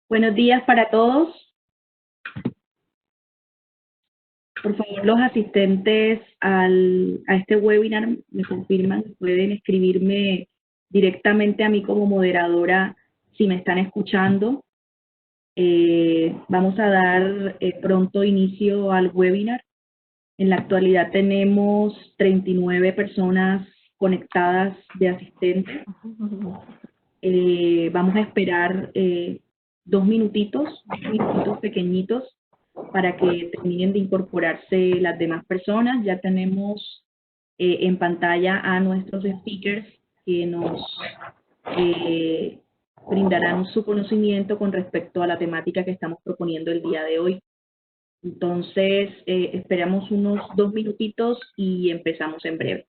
Buenos días para todos. Por favor, los asistentes a este webinar me confirman, pueden escribirme directamente a mí como moderadora si me están escuchando. Vamos a dar pronto inicio al webinar. En la actualidad tenemos 39 personas conectadas de asistentes. Vamos a esperar 2 minutitos pequeñitos para que terminen de incorporarse las demás personas. Ya tenemos en pantalla a nuestros speakers que nos eh, brindarán su conocimiento con respecto a la temática que estamos proponiendo el día de hoy. Entonces, esperamos unos 2 minutitos y empezamos en breve.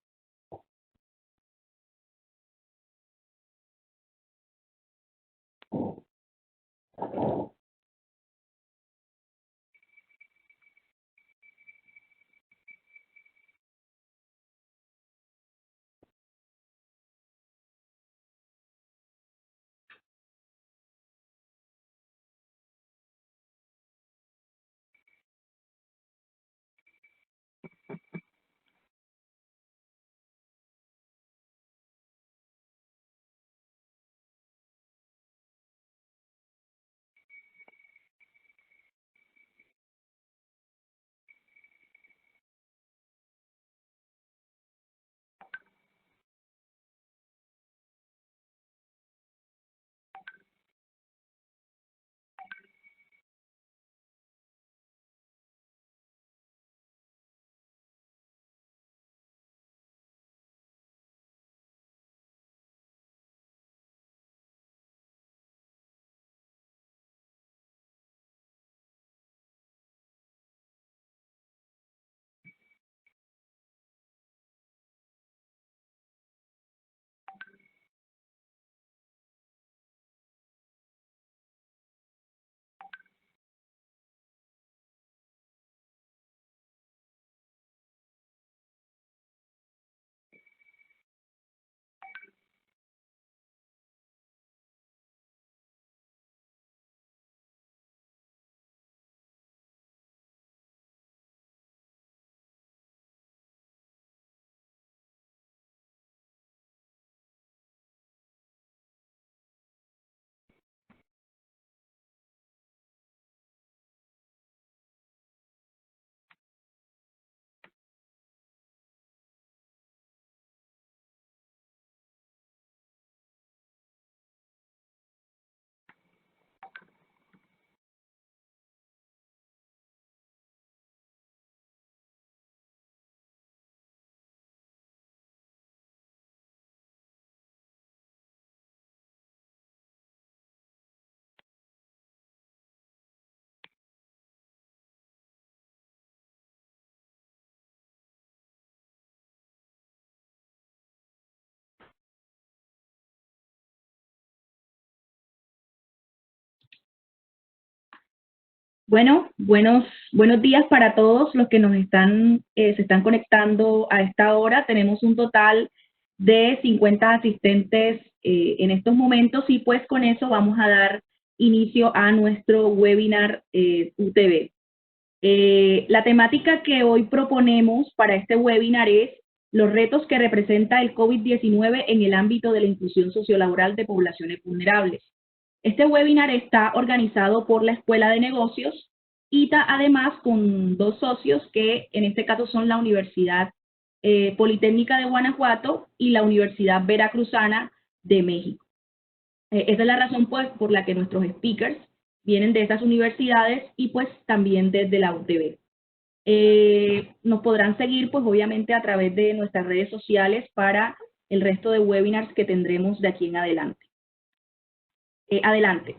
Bueno, buenos días para todos los que se están conectando a esta hora. Tenemos un total de 50 asistentes en estos momentos y pues con eso vamos a dar inicio a nuestro webinar UTV. La temática que hoy proponemos para este webinar es los retos que representa el COVID-19 en el ámbito de la inclusión sociolaboral de poblaciones vulnerables. Este webinar está organizado por la Escuela de Negocios y además con dos socios que en este caso son la Universidad Politécnica de Guanajuato y la Universidad Veracruzana de México. Esa es la razón pues, por la que nuestros speakers vienen de esas universidades y pues también desde la UTV. Nos podrán seguir pues obviamente a través de nuestras redes sociales para el resto de webinars que tendremos de aquí en adelante. Adelante.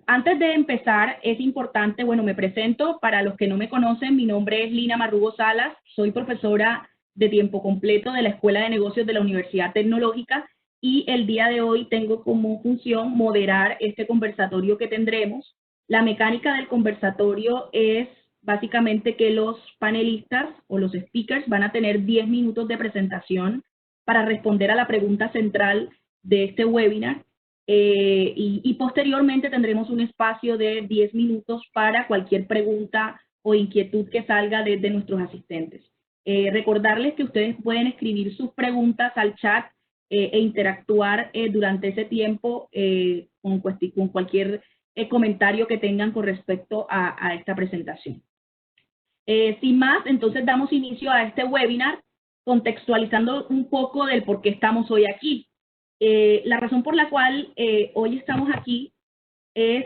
Antes de empezar, es importante, bueno, me presento, para los que no me conocen, mi nombre es Lina Marrugo Salas, soy profesora de tiempo completo de la Escuela de Negocios de la Universidad Tecnológica y el día de hoy tengo como función moderar este conversatorio que tendremos. La mecánica del conversatorio es básicamente que los panelistas o los speakers van a tener 10 minutos de presentación para responder a la pregunta central de este webinar. y posteriormente tendremos un espacio de 10 minutos para cualquier pregunta o inquietud que salga desde nuestros asistentes. Recordarles que ustedes pueden escribir sus preguntas al chat e interactuar durante ese tiempo con cualquier comentario que tengan con respecto a esta presentación. Sin más, entonces damos inicio a este webinar contextualizando un poco del por qué estamos hoy aquí. La razón por la cual hoy estamos aquí es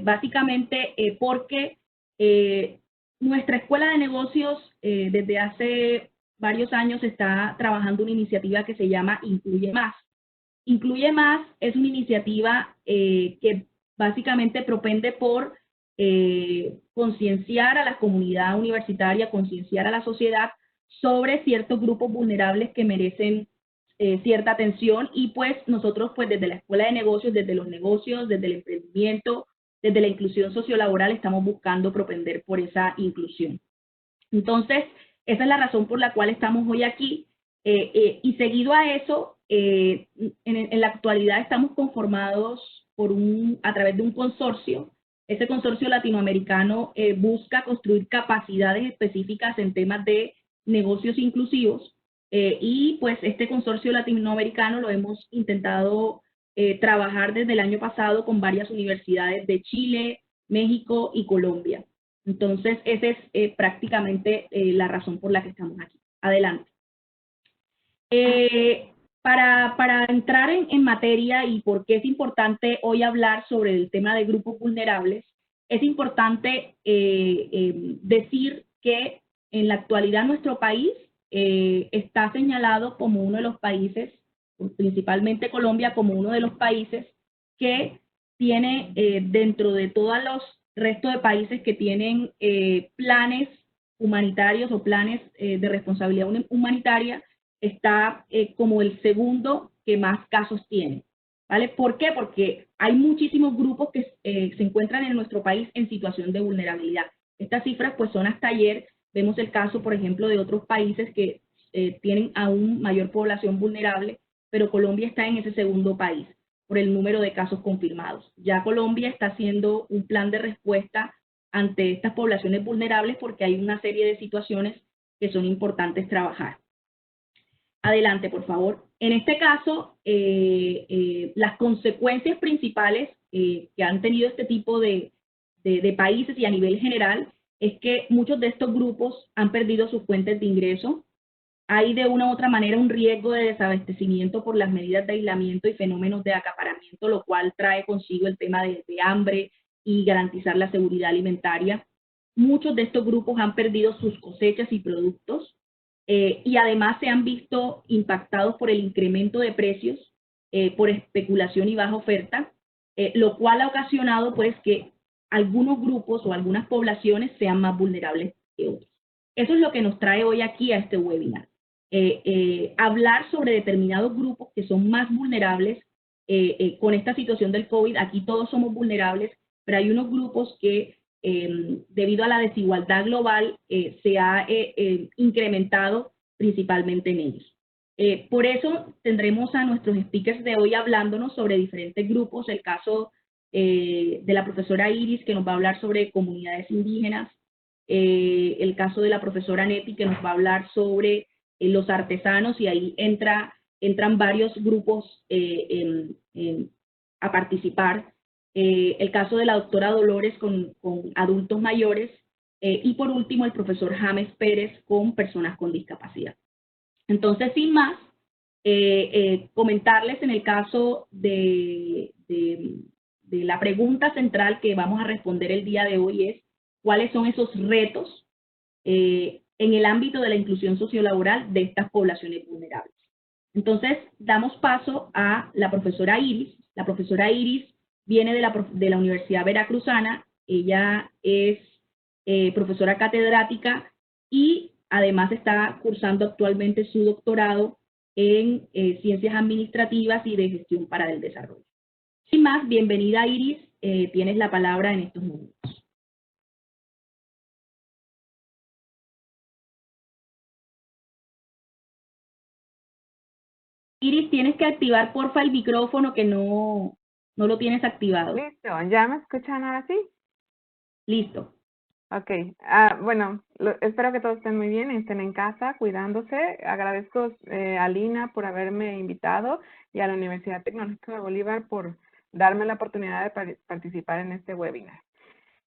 básicamente porque nuestra escuela de negocios desde hace varios años está trabajando una iniciativa que se llama Incluye Más. Incluye Más es una iniciativa que básicamente propende por concienciar a la comunidad universitaria, concienciar a la sociedad sobre ciertos grupos vulnerables que merecen cierta atención y pues nosotros pues desde la Escuela de Negocios, desde los negocios, desde el emprendimiento, desde la inclusión sociolaboral estamos buscando propender por esa inclusión. Entonces, esa es la razón por la cual estamos hoy aquí y seguido a eso, en la actualidad estamos conformados a través de un consorcio. Ese consorcio latinoamericano busca construir capacidades específicas en temas de negocios inclusivos y pues este consorcio latinoamericano lo hemos intentado trabajar desde el año pasado con varias universidades de Chile, México y Colombia. Entonces, esa es prácticamente la razón por la que estamos aquí. Adelante. Para entrar en materia y por qué es importante hoy hablar sobre el tema de grupos vulnerables, es importante decir que en la actualidad nuestro país está señalado como uno de los países, principalmente Colombia, como uno de los países que tiene dentro de todos los restos de países que tienen planes humanitarios o planes de responsabilidad humanitaria, está como el segundo que más casos tiene. ¿Vale? ¿Por qué? Porque hay muchísimos grupos que se encuentran en nuestro país en situación de vulnerabilidad. Estas cifras pues son hasta ayer. Vemos el caso, por ejemplo, de otros países que tienen aún mayor población vulnerable, pero Colombia está en ese segundo país por el número de casos confirmados. Ya Colombia está haciendo un plan de respuesta ante estas poblaciones vulnerables porque hay una serie de situaciones que son importantes trabajar. Adelante, por favor. En este caso, las consecuencias principales que han tenido este tipo de países y a nivel general es que muchos de estos grupos han perdido sus fuentes de ingreso. Hay de una u otra manera un riesgo de desabastecimiento por las medidas de aislamiento y fenómenos de acaparamiento, lo cual trae consigo el tema de hambre y garantizar la seguridad alimentaria. Muchos de estos grupos han perdido sus cosechas y productos. Y además se han visto impactados por el incremento de precios, por especulación y baja oferta, lo cual ha ocasionado pues que algunos grupos o algunas poblaciones sean más vulnerables que otros. Eso es lo que nos trae hoy aquí a este webinar. Hablar sobre determinados grupos que son más vulnerables con esta situación del COVID. Aquí todos somos vulnerables, pero hay unos grupos que debido a la desigualdad global, se ha incrementado principalmente en ellos. Por eso tendremos a nuestros speakers de hoy hablándonos sobre diferentes grupos, el caso de la profesora Iris, que nos va a hablar sobre comunidades indígenas, el caso de la profesora Neti, que nos va a hablar sobre los artesanos, y ahí entran varios grupos a participar. El caso de la doctora Dolores con adultos mayores y por último el profesor James Pérez con personas con discapacidad. Entonces, sin más, comentarles en el caso de la pregunta central que vamos a responder el día de hoy es cuáles son esos retos en el ámbito de la inclusión sociolaboral de estas poblaciones vulnerables. Entonces, damos paso a la profesora Iris. La profesora Iris viene de la Universidad Veracruzana. Ella es profesora catedrática y además está cursando actualmente su doctorado en Ciencias Administrativas y de Gestión para el Desarrollo. Sin más, bienvenida Iris, tienes la palabra en estos momentos. Iris, tienes que activar porfa el micrófono que no lo tienes activado. Listo, ¿ya me escuchan ahora sí? Listo. Ok, bueno, espero que todos estén muy bien y estén en casa cuidándose. Agradezco a Lina por haberme invitado y a la Universidad Tecnológica de Bolívar por darme la oportunidad de participar en este webinar.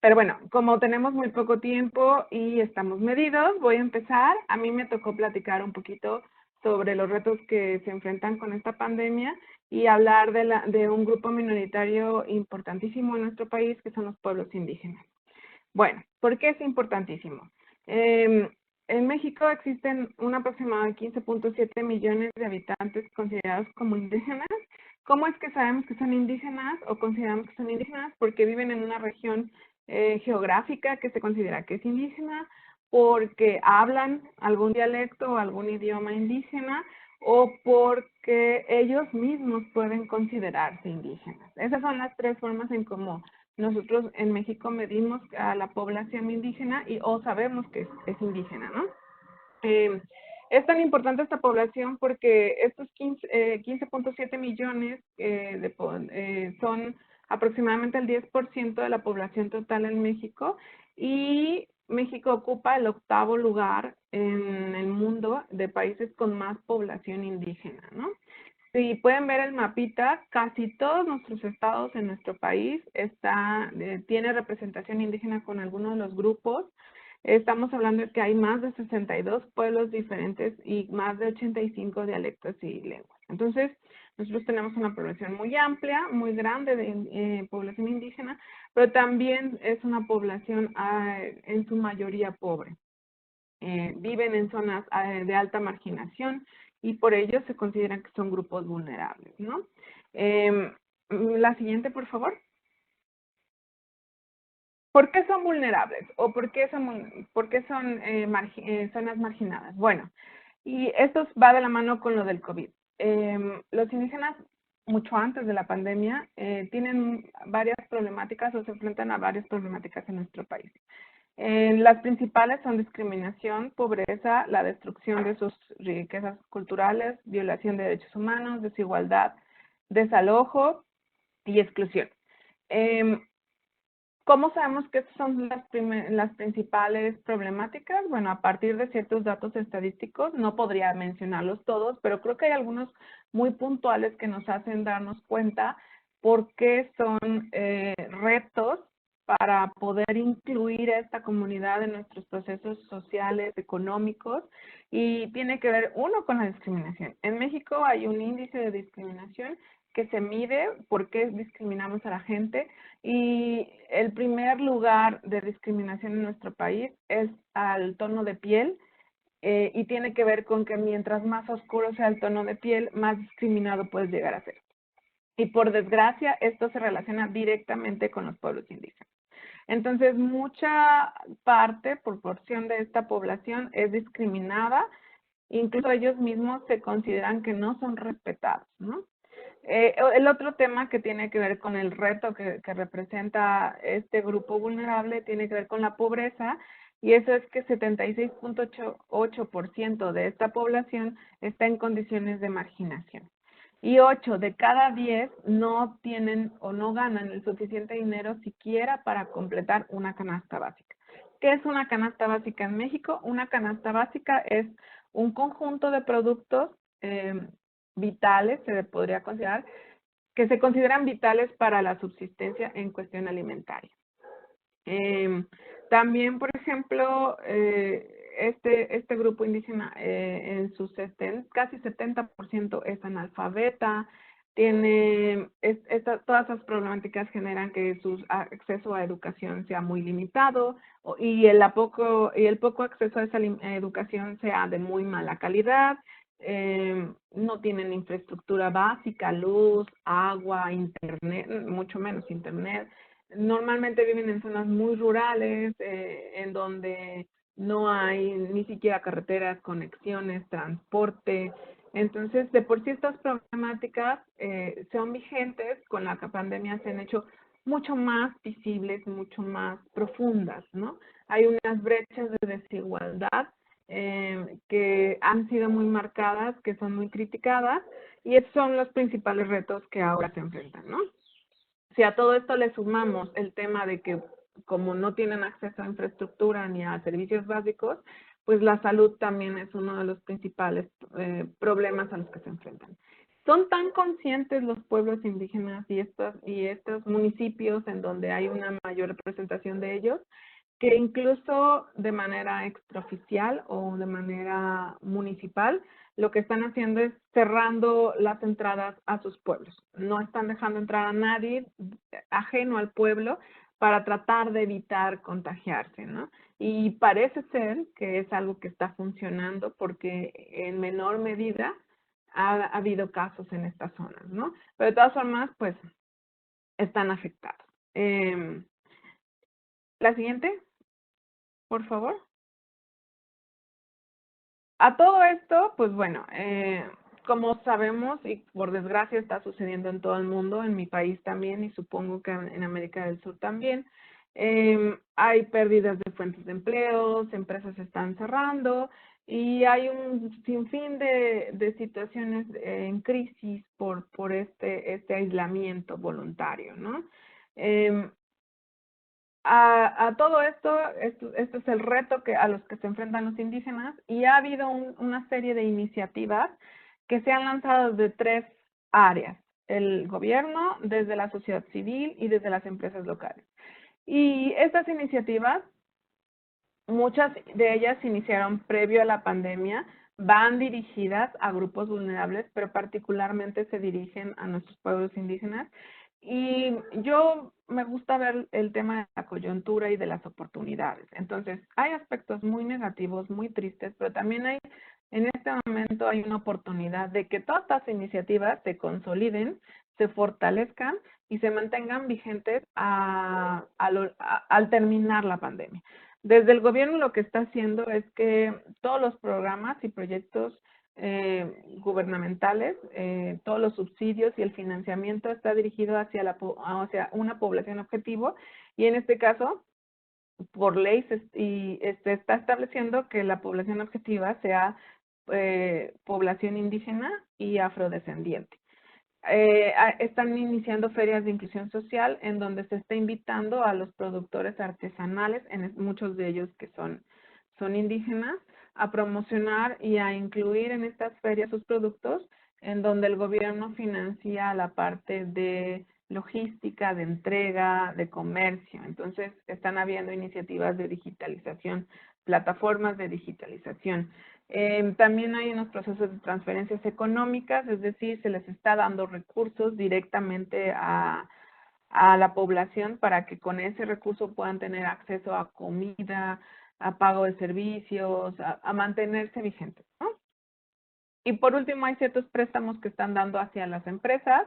Pero bueno, como tenemos muy poco tiempo y estamos medidos, voy a empezar. A mí me tocó platicar un poquito sobre los retos que se enfrentan con esta pandemia y hablar de un grupo minoritario importantísimo en nuestro país, que son los pueblos indígenas. Bueno, ¿por qué es importantísimo? En México existen un aproximado de 15.7 millones de habitantes considerados como indígenas. ¿Cómo es que sabemos que son indígenas o consideramos que son indígenas? Porque viven en una región geográfica que se considera que es indígena, porque hablan algún dialecto o algún idioma indígena, o porque ellos mismos pueden considerarse indígenas. Esas son las tres formas en cómo nosotros en México medimos a la población indígena o sabemos que es indígena, ¿no? Es tan importante esta población porque estos 15.7 millones son aproximadamente el 10% de la población total en México, y México ocupa el 8º lugar en el mundo de países con más población indígena, ¿no? Si pueden ver el mapita, casi todos nuestros estados en nuestro país tiene representación indígena con algunos de los grupos. Estamos hablando de que hay más de 62 pueblos diferentes y más de 85 dialectos y lenguas. Entonces, nosotros tenemos una población muy amplia, muy grande de población indígena, pero también es una población en su mayoría pobre. Viven en zonas de alta marginación y por ello se consideran que son grupos vulnerables, ¿no? La siguiente, por favor. ¿Por qué son vulnerables o por qué son zonas marginadas? Bueno, y esto va de la mano con lo del COVID. Los indígenas, mucho antes de la pandemia, tienen varias problemáticas o se enfrentan a varias problemáticas en nuestro país. Las principales son discriminación, pobreza, la destrucción de sus riquezas culturales, violación de derechos humanos, desigualdad, desalojo y exclusión. ¿Cómo sabemos que estas son las principales problemáticas? Bueno, a partir de ciertos datos estadísticos, no podría mencionarlos todos, pero creo que hay algunos muy puntuales que nos hacen darnos cuenta por qué son retos para poder incluir a esta comunidad en nuestros procesos sociales, económicos, y tiene que ver, uno, con la discriminación. En México hay un índice de discriminación que se mide por qué discriminamos a la gente, y el primer lugar de discriminación en nuestro país es al tono de piel, y tiene que ver con que mientras más oscuro sea el tono de piel, más discriminado puedes llegar a ser. Y por desgracia, esto se relaciona directamente con los pueblos indígenas. Entonces, mucha proporción de esta población es discriminada, incluso ellos mismos se consideran que no son respetados, ¿no? El otro tema que tiene que ver con el reto que representa este grupo vulnerable tiene que ver con la pobreza, y eso es que 76.8% de esta población está en condiciones de marginación. Y 8 de cada 10 no tienen o no ganan el suficiente dinero siquiera para completar una canasta básica. ¿Qué es una canasta básica en México? Una canasta básica es un conjunto de productos vitales, se podría considerar, que se consideran vitales para la subsistencia en cuestión alimentaria. También, por ejemplo, este grupo indígena en sus casi 70% es analfabeta, todas esas problemáticas generan que su acceso a educación sea muy limitado, y el poco acceso a esa educación sea de muy mala calidad. No tienen infraestructura básica, luz, agua, internet, mucho menos internet. Normalmente viven en zonas muy rurales, en donde no hay ni siquiera carreteras, conexiones, transporte. Entonces, de por sí estas problemáticas son vigentes, con la pandemia se han hecho mucho más visibles, mucho más profundas, ¿no? Hay unas brechas de desigualdad que han sido muy marcadas, que son muy criticadas, y esos son los principales retos que ahora se enfrentan, ¿no? Si a todo esto le sumamos el tema de que como no tienen acceso a infraestructura ni a servicios básicos, pues la salud también es uno de los principales problemas a los que se enfrentan. Son tan conscientes los pueblos indígenas y estos municipios en donde hay una mayor representación de ellos, que incluso de manera extraoficial o de manera municipal, lo que están haciendo es cerrando las entradas a sus pueblos. No están dejando entrar a nadie ajeno al pueblo para tratar de evitar contagiarse, ¿no? Y parece ser que es algo que está funcionando porque en menor medida ha habido casos en estas zonas, ¿no? Pero de todas formas, pues, están afectados. La siguiente, por favor. A todo esto, pues bueno, como sabemos y por desgracia está sucediendo en todo el mundo, en mi país también y supongo que en América del Sur también, hay pérdidas de fuentes de empleos, empresas están cerrando y hay un sinfín de situaciones en crisis por este aislamiento voluntario, ¿no? A todo esto es el reto a los que se enfrentan los indígenas y ha habido una serie de iniciativas que se han lanzado de 3 áreas, el gobierno, desde la sociedad civil y desde las empresas locales. Y estas iniciativas, muchas de ellas se iniciaron previo a la pandemia, van dirigidas a grupos vulnerables, pero particularmente se dirigen a nuestros pueblos indígenas. Y yo me gusta ver el tema de la coyuntura y de las oportunidades. Entonces, hay aspectos muy negativos, muy tristes, pero también en este momento hay una oportunidad de que todas estas iniciativas se consoliden, se fortalezcan y se mantengan vigentes al terminar la pandemia. Desde el gobierno lo que está haciendo es que todos los programas y proyectos gubernamentales, todos los subsidios y el financiamiento está dirigido hacia una población objetivo y en este caso, por ley se está estableciendo que la población objetiva sea población indígena y afrodescendiente. Están iniciando ferias de inclusión social en donde se está invitando a los productores artesanales, muchos de ellos que son indígenas, a promocionar y a incluir en estas ferias sus productos, en donde el gobierno financia la parte de logística, de entrega, de comercio. Entonces, están habiendo iniciativas de digitalización, plataformas de digitalización. También hay unos procesos de transferencias económicas, es decir, se les está dando recursos directamente a la población para que con ese recurso puedan tener acceso a comida, a pago de servicios, a mantenerse vigentes, ¿no? Y por último, hay ciertos préstamos que están dando hacia las empresas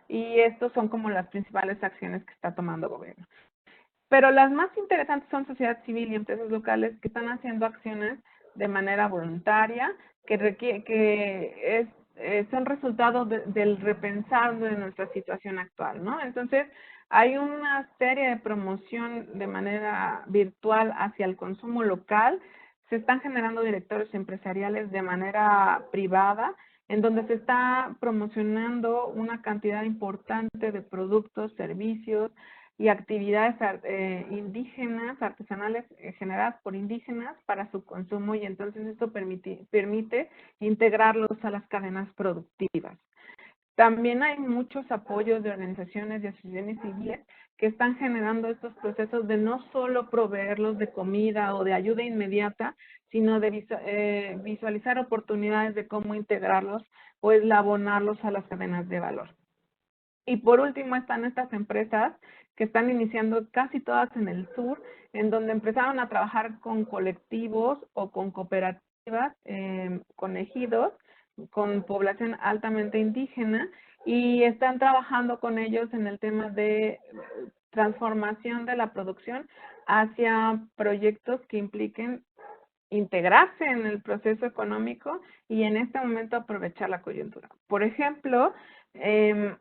y estos son como las principales acciones que está tomando el gobierno. Pero las más interesantes son sociedad civil y empresas locales que están haciendo acciones de manera voluntaria, son resultados del repensar de nuestra situación actual, ¿no? Entonces, hay una serie de promoción de manera virtual hacia el consumo local, se están generando directorios empresariales de manera privada, en donde se está promocionando una cantidad importante de productos, servicios, y actividades indígenas, artesanales generadas por indígenas para su consumo y entonces esto permite integrarlos a las cadenas productivas. También hay muchos apoyos de organizaciones y asociaciones civiles que están generando estos procesos de no solo proveerlos de comida o de ayuda inmediata, sino de visualizar oportunidades de cómo integrarlos o eslabonarlos a las cadenas de valor. Y por último están estas empresas que están iniciando casi todas en el sur, en donde empezaron a trabajar con colectivos o con cooperativas, con ejidos, con población altamente indígena, y están trabajando con ellos en el tema de transformación de la producción hacia proyectos que impliquen integrarse en el proceso económico y en este momento aprovechar la coyuntura. Por ejemplo,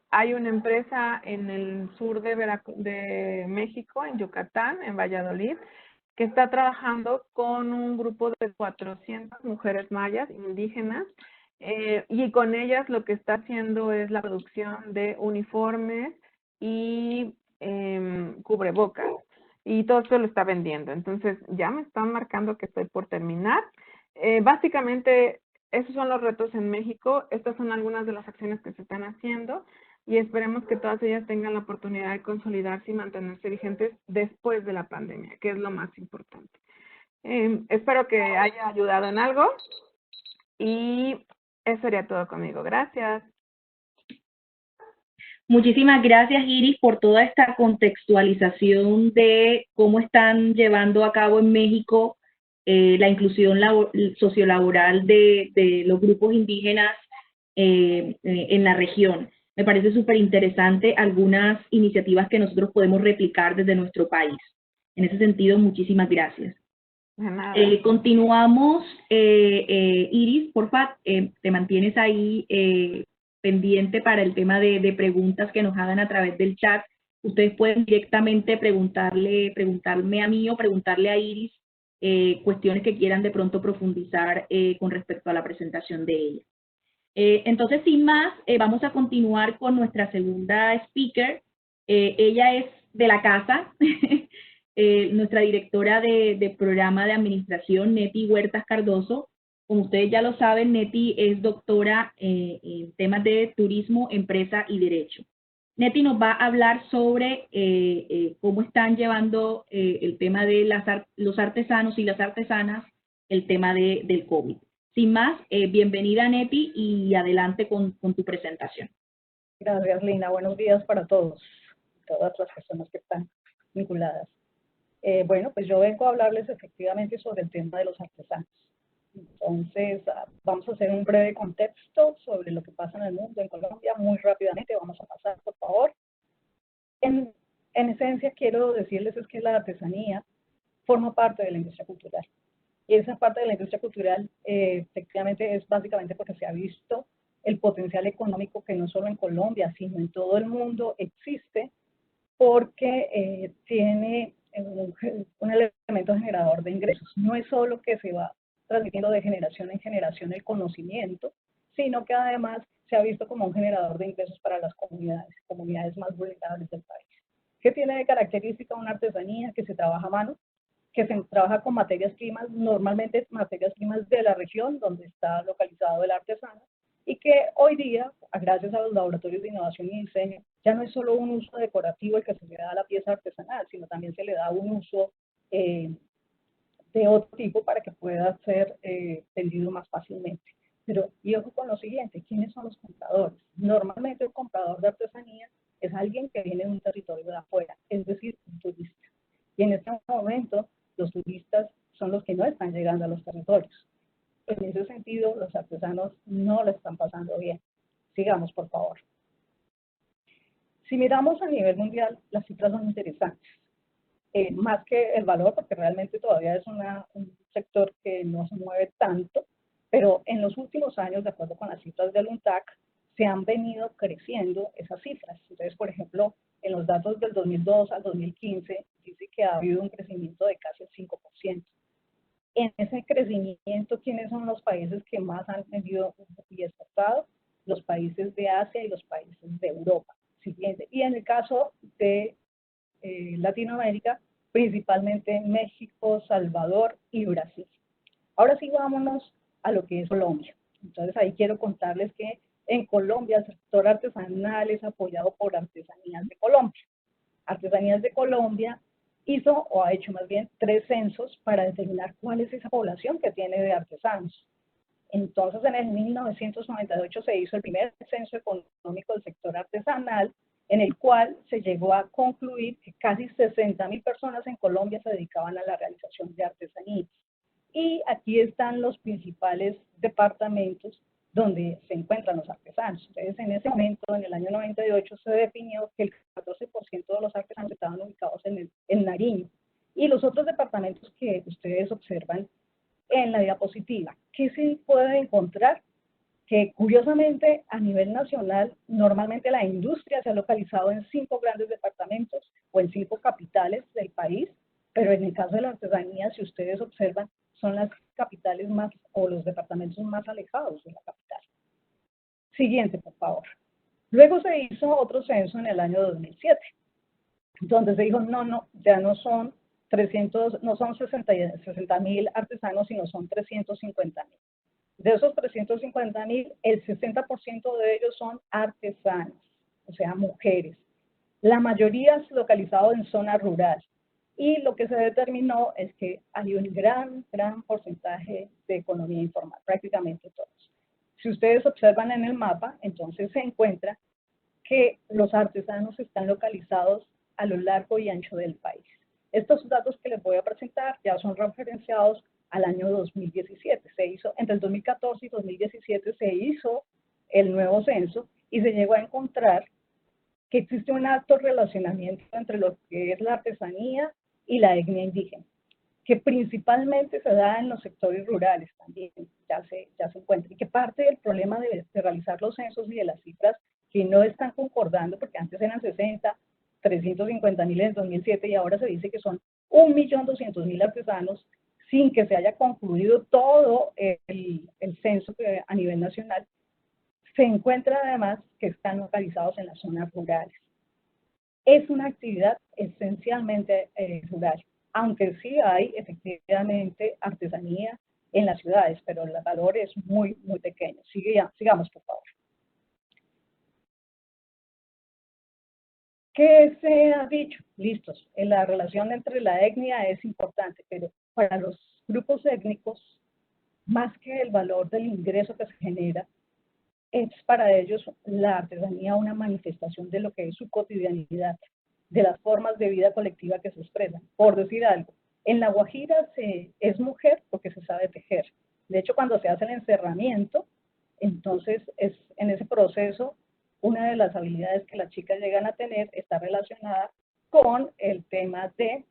hay una empresa en el sur de México, en Yucatán, en Valladolid, que está trabajando con un grupo de 400 mujeres mayas indígenas, y con ellas lo que está haciendo es la producción de uniformes y cubrebocas, y todo esto lo está vendiendo. Entonces ya me están marcando que estoy por terminar. Básicamente esos son los retos en México. Estas son algunas de las acciones que se están haciendo y esperemos que todas ellas tengan la oportunidad de consolidarse y mantenerse vigentes después de la pandemia, que es lo más importante. Espero que haya ayudado en algo y eso sería todo conmigo. Gracias. Muchísimas gracias, Iris, por toda esta contextualización de cómo están llevando a cabo en México la inclusión sociolaboral de los grupos indígenas en la región. Me parece súper interesante algunas iniciativas que nosotros podemos replicar desde nuestro país. En ese sentido, muchísimas gracias. De nada. Continuamos. Iris, porfa, te mantienes ahí pendiente para el tema de preguntas que nos hagan a través del chat. Ustedes pueden directamente preguntarme a mí o preguntarle a Iris cuestiones que quieran de pronto profundizar con respecto a la presentación de ella. Entonces, sin más, vamos a continuar con nuestra segunda speaker. Ella es de la casa, nuestra directora de programa de administración, Neti Huertas Cardoso. Como ustedes ya lo saben, Neti es doctora en temas de turismo, empresa y derecho. Neti nos va a hablar sobre cómo están llevando el tema de los artesanos y las artesanas, el tema del COVID. Sin más, bienvenida, Neti, y adelante con tu presentación. Gracias, Lina. Buenos días para todas las personas que están vinculadas. Bueno, pues yo vengo a hablarles efectivamente sobre el tema de los artesanos. Entonces, vamos a hacer un breve contexto sobre lo que pasa en el mundo, en Colombia, muy rápidamente. Vamos a pasar, por favor. En esencia, quiero decirles es que la artesanía forma parte de la industria cultural. Y esa parte de la industria cultural efectivamente es básicamente porque se ha visto el potencial económico que no solo en Colombia, sino en todo el mundo existe, porque tiene un elemento generador de ingresos. No es solo que se va transmitiendo de generación en generación el conocimiento, sino que además se ha visto como un generador de ingresos para las comunidades más vulnerables del país. ¿Qué tiene de característica una artesanía que se trabaja a mano? Que se trabaja con materias primas, normalmente materias primas de la región donde está localizado el artesano, y que hoy día, gracias a los laboratorios de innovación y diseño, ya no es solo un uso decorativo el que se le da a la pieza artesanal, sino también se le da un uso de otro tipo para que pueda ser vendido más fácilmente. Pero, y ojo con lo siguiente, ¿quiénes son los compradores? Normalmente el comprador de artesanía es alguien que viene de un territorio de afuera, es decir, un turista. Y en este momento, los turistas son los que no están llegando a los territorios. En ese sentido, los artesanos no lo están pasando bien. Sigamos, por favor. Si miramos a nivel mundial, las cifras son interesantes. Más que el valor, porque realmente todavía es un sector que no se mueve tanto, pero en los últimos años, de acuerdo con las cifras del UNTAC, se han venido creciendo esas cifras. Entonces, por ejemplo, en los datos del 2002 al 2015, dice que ha habido un crecimiento de casi el 5%. En ese crecimiento, ¿quiénes son los países que más han vendido y exportado? Los países de Asia y los países de Europa. Siguiente. Y en el caso de Latinoamérica, principalmente México, Salvador y Brasil. Ahora sí, vámonos a lo que es Colombia. Entonces, ahí quiero contarles que en Colombia el sector artesanal es apoyado por Artesanías de Colombia. Artesanías de Colombia hizo, o ha hecho más bien, 3 censos para determinar cuál es esa población que tiene de artesanos. Entonces, en el 1998 se hizo el primer censo económico del sector artesanal, en el cual se llegó a concluir que casi 60.000 personas en Colombia se dedicaban a la realización de artesanías. Y aquí están los principales departamentos donde se encuentran los artesanos. Entonces, en ese momento, en el año 98, se definió que el 14% de los artesanos estaban ubicados en Nariño. Y los otros departamentos que ustedes observan en la diapositiva, ¿qué se puede encontrar? Que curiosamente a nivel nacional, normalmente la industria se ha localizado en 5 grandes departamentos o en 5 capitales del país, Pero en el caso de la artesanía, si ustedes observan, son las capitales más, o los departamentos más alejados de la capital. Siguiente, por favor. Luego se hizo otro censo en el año 2007, donde se dijo, no, ya no son 60.000 artesanos, sino son 350.000. De esos 350.000, el 60% de ellos son artesanas, o sea, mujeres. La mayoría localizados en zona rural. Y lo que se determinó es que hay un gran porcentaje de economía informal, prácticamente todos. Si ustedes observan en el mapa, entonces se encuentra que los artesanos están localizados a lo largo y ancho del país. Estos datos que les voy a presentar ya son referenciados al año 2017. Se hizo, entre el 2014 y 2017 se hizo el nuevo censo y se llegó a encontrar que existe un alto relacionamiento entre lo que es la artesanía y la etnia indígena, que principalmente se da en los sectores rurales también, ya se encuentra, y que parte del problema de realizar los censos y de las cifras que no están concordando, porque antes eran 60, 350.000 en 2007 y ahora se dice que son 1.200.000 artesanos sin que se haya concluido todo el censo a nivel nacional. Se encuentra además que están localizados en las zonas rurales. Es una actividad esencialmente rural, aunque sí hay efectivamente artesanía en las ciudades, pero el valor es muy pequeño. Sigamos, por favor. ¿Qué se ha dicho? Listos. La relación entre la etnia es importante, pero para los grupos étnicos, más que el valor del ingreso que se genera, es para ellos la artesanía una manifestación de lo que es su cotidianidad, de las formas de vida colectiva que se expresan. Por decir algo, en La Guajira es mujer porque se sabe tejer. De hecho, cuando se hace el encerramiento, entonces en ese proceso, una de las habilidades que las chicas llegan a tener está relacionada con el tema de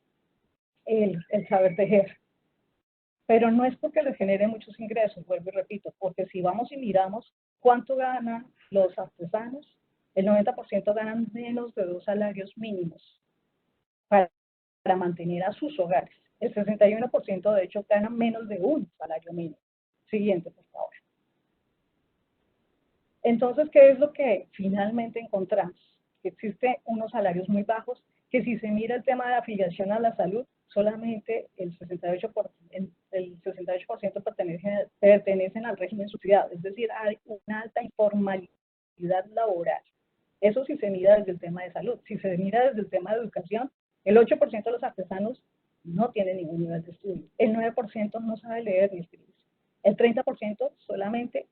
el saber tejer. Pero no es porque les genere muchos ingresos, vuelvo y repito, porque si vamos y miramos cuánto ganan los artesanos, el 90% ganan menos de 2 salarios mínimos para mantener a sus hogares. El 61% de hecho ganan menos de 1 salario mínimo. Siguiente, por favor. Entonces, ¿qué es lo que finalmente encontramos? Que existen unos salarios muy bajos, que si se mira el tema de afiliación a la salud, solamente el 68% pertenecen al régimen subsidiado, es decir, hay una alta informalidad laboral. Eso si se mira desde el tema de salud. Si se mira desde el tema de educación, el 8% de los artesanos no tienen ningún nivel de estudio, el 9% no sabe leer ni escribir, el 30% solamente,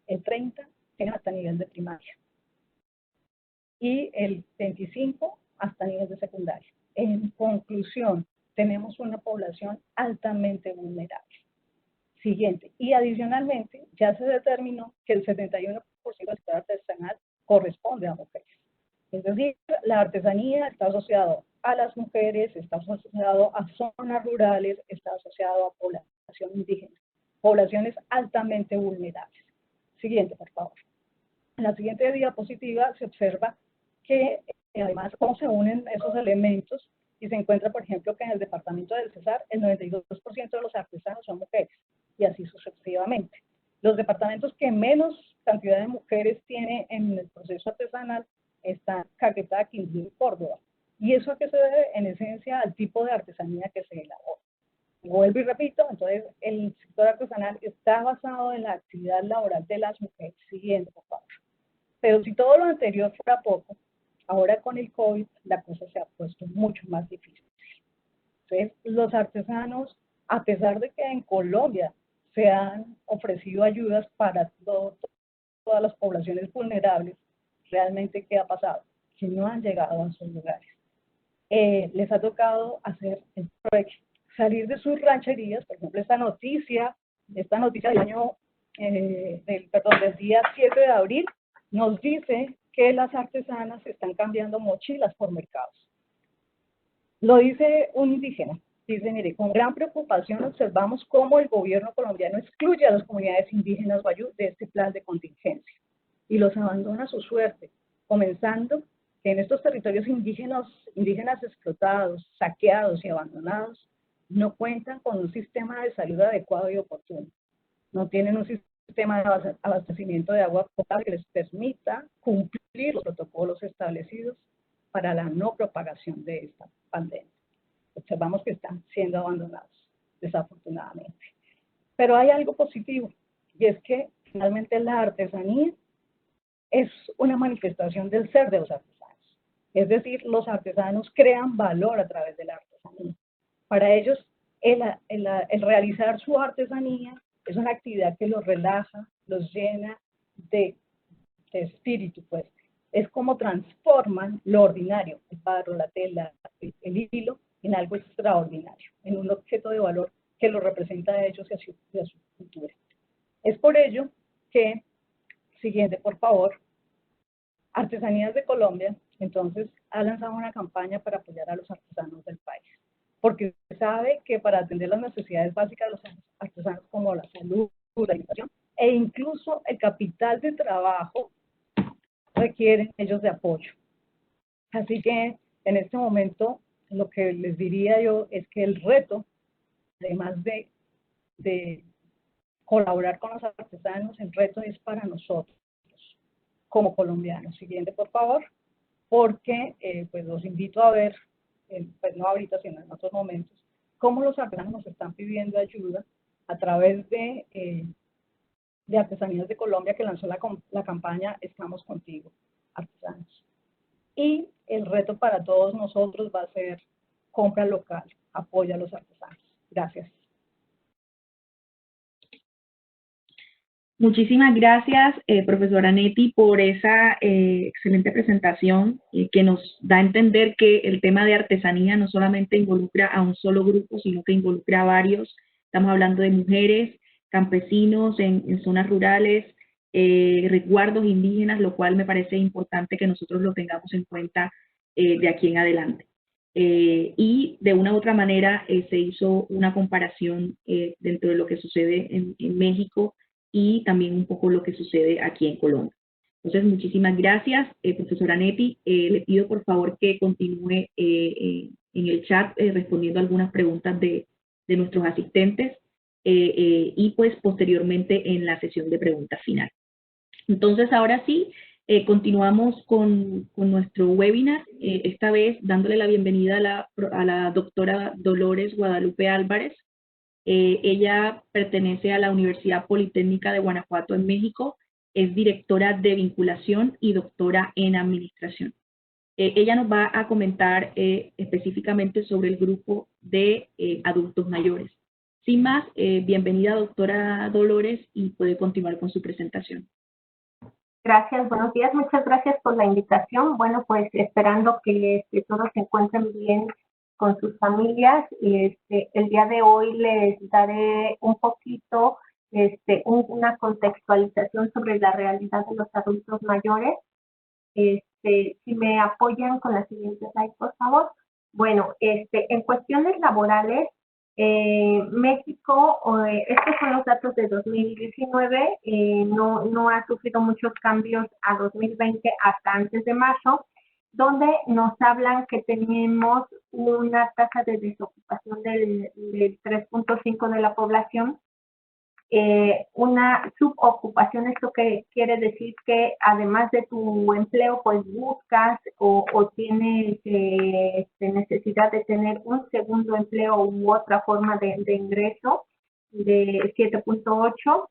el 30% tiene hasta nivel de primaria y el 25% hasta nivel de secundaria. En conclusión, tenemos una población altamente vulnerable. Siguiente. Y adicionalmente, ya se determinó que el 71% del sector artesanal corresponde a mujeres. Es decir, la artesanía está asociado a las mujeres, está asociado a zonas rurales, está asociado a población indígena, poblaciones altamente vulnerables. Siguiente, por favor. En la siguiente diapositiva se observa que además cómo se unen esos elementos y se encuentra, por ejemplo, que en el departamento del Cesar el 92% de los artesanos son mujeres y así sucesivamente. Los departamentos que menos cantidad de mujeres tiene en el proceso artesanal están Caquetá, Quindío y Córdoba. ¿Y eso a qué se debe? En esencia al tipo de artesanía que se elabora. Vuelvo y repito, entonces el sector artesanal está basado en la actividad laboral de las mujeres. Siguiente, por favor. Pero si todo lo anterior fuera poco, ahora con el COVID la cosa se ha puesto mucho más difícil. Entonces, los artesanos, a pesar de que en Colombia se han ofrecido ayudas para todas las poblaciones vulnerables, realmente ¿qué ha pasado? Que no han llegado a sus lugares. Les ha tocado hacer el proyecto, salir de sus rancherías. Por ejemplo, esta noticia del año, del día 7 de abril, nos dice que las artesanas están cambiando mochilas por mercados. Lo dice un indígena. Dice, mire, con gran preocupación observamos cómo el gobierno colombiano excluye a las comunidades indígenas guayú de este plan de contingencia y los abandona a su suerte, comenzando que en estos territorios indígenas explotados, saqueados y abandonados, no cuentan con un sistema de salud adecuado y oportuno. No tienen un sistema de abastecimiento de agua potable que les permita cumplir los protocolos establecidos para la no propagación de esta pandemia. Observamos que están siendo abandonados, desafortunadamente. Pero hay algo positivo, y es que finalmente la artesanía es una manifestación del ser de los artesanos. Es decir, los artesanos crean valor a través de la artesanía. Para ellos, el realizar su artesanía es una actividad que los relaja, los llena de espíritu, pues. Es como transforman lo ordinario, el barro, la tela, el hilo, en algo extraordinario, en un objeto de valor que lo representa a ellos y a su cultura. Es por ello que, siguiente por favor, Artesanías de Colombia, entonces, ha lanzado una campaña para apoyar a los artesanos del país, porque sabe que para atender las necesidades básicas de los artesanos como la salud, la alimentación e incluso el capital de trabajo requieren ellos de apoyo. Así que en este momento lo que les diría yo es que el reto, además de colaborar con los artesanos, el reto es para nosotros como colombianos. Siguiente, por favor, porque pues los invito a ver, pues no ahorita, sino en otros momentos, cómo los artesanos nos están pidiendo ayuda a través de Artesanías de Colombia, que lanzó la campaña Estamos Contigo, Artesanos. Y el reto para todos nosotros va a ser compra local, apoya a los artesanos. Gracias. Muchísimas gracias, profesora Netti, por esa excelente presentación que nos da a entender que el tema de artesanía no solamente involucra a un solo grupo, sino que involucra a varios. Estamos hablando de mujeres, campesinos en zonas rurales, resguardos indígenas, lo cual me parece importante que nosotros lo tengamos en cuenta de aquí en adelante. Y de una u otra manera se hizo una comparación dentro de lo que sucede en México y también un poco lo que sucede aquí en Colombia. Entonces, muchísimas gracias, profesora Netti. Le pido por favor que continúe en el chat respondiendo algunas preguntas de nuestros asistentes y pues posteriormente en la sesión de preguntas final. Entonces, ahora sí, continuamos con nuestro webinar, esta vez dándole la bienvenida a la doctora Dolores Guadalupe Álvarez. Ella pertenece a la Universidad Politécnica de Guanajuato en México, es directora de vinculación y doctora en administración. Ella nos va a comentar específicamente sobre el grupo de adultos mayores. Sin más, bienvenida doctora Dolores y puede continuar con su presentación. Gracias, buenos días, muchas gracias por la invitación. Bueno, pues esperando que todos se encuentren bien con sus familias. El día de hoy les daré un poquito una contextualización sobre la realidad de los adultos mayores. Si me apoyan con la siguiente slide, por favor. Bueno, en cuestiones laborales, México, estos son los datos de 2019, no ha sufrido muchos cambios a 2020 hasta antes de marzo, donde nos hablan que tenemos una tasa de desocupación del 3.5% de la población, una subocupación. Esto que quiere decir que además de tu empleo, pues buscas o tienes necesidad de tener un segundo empleo u otra forma de ingreso de 7.8%.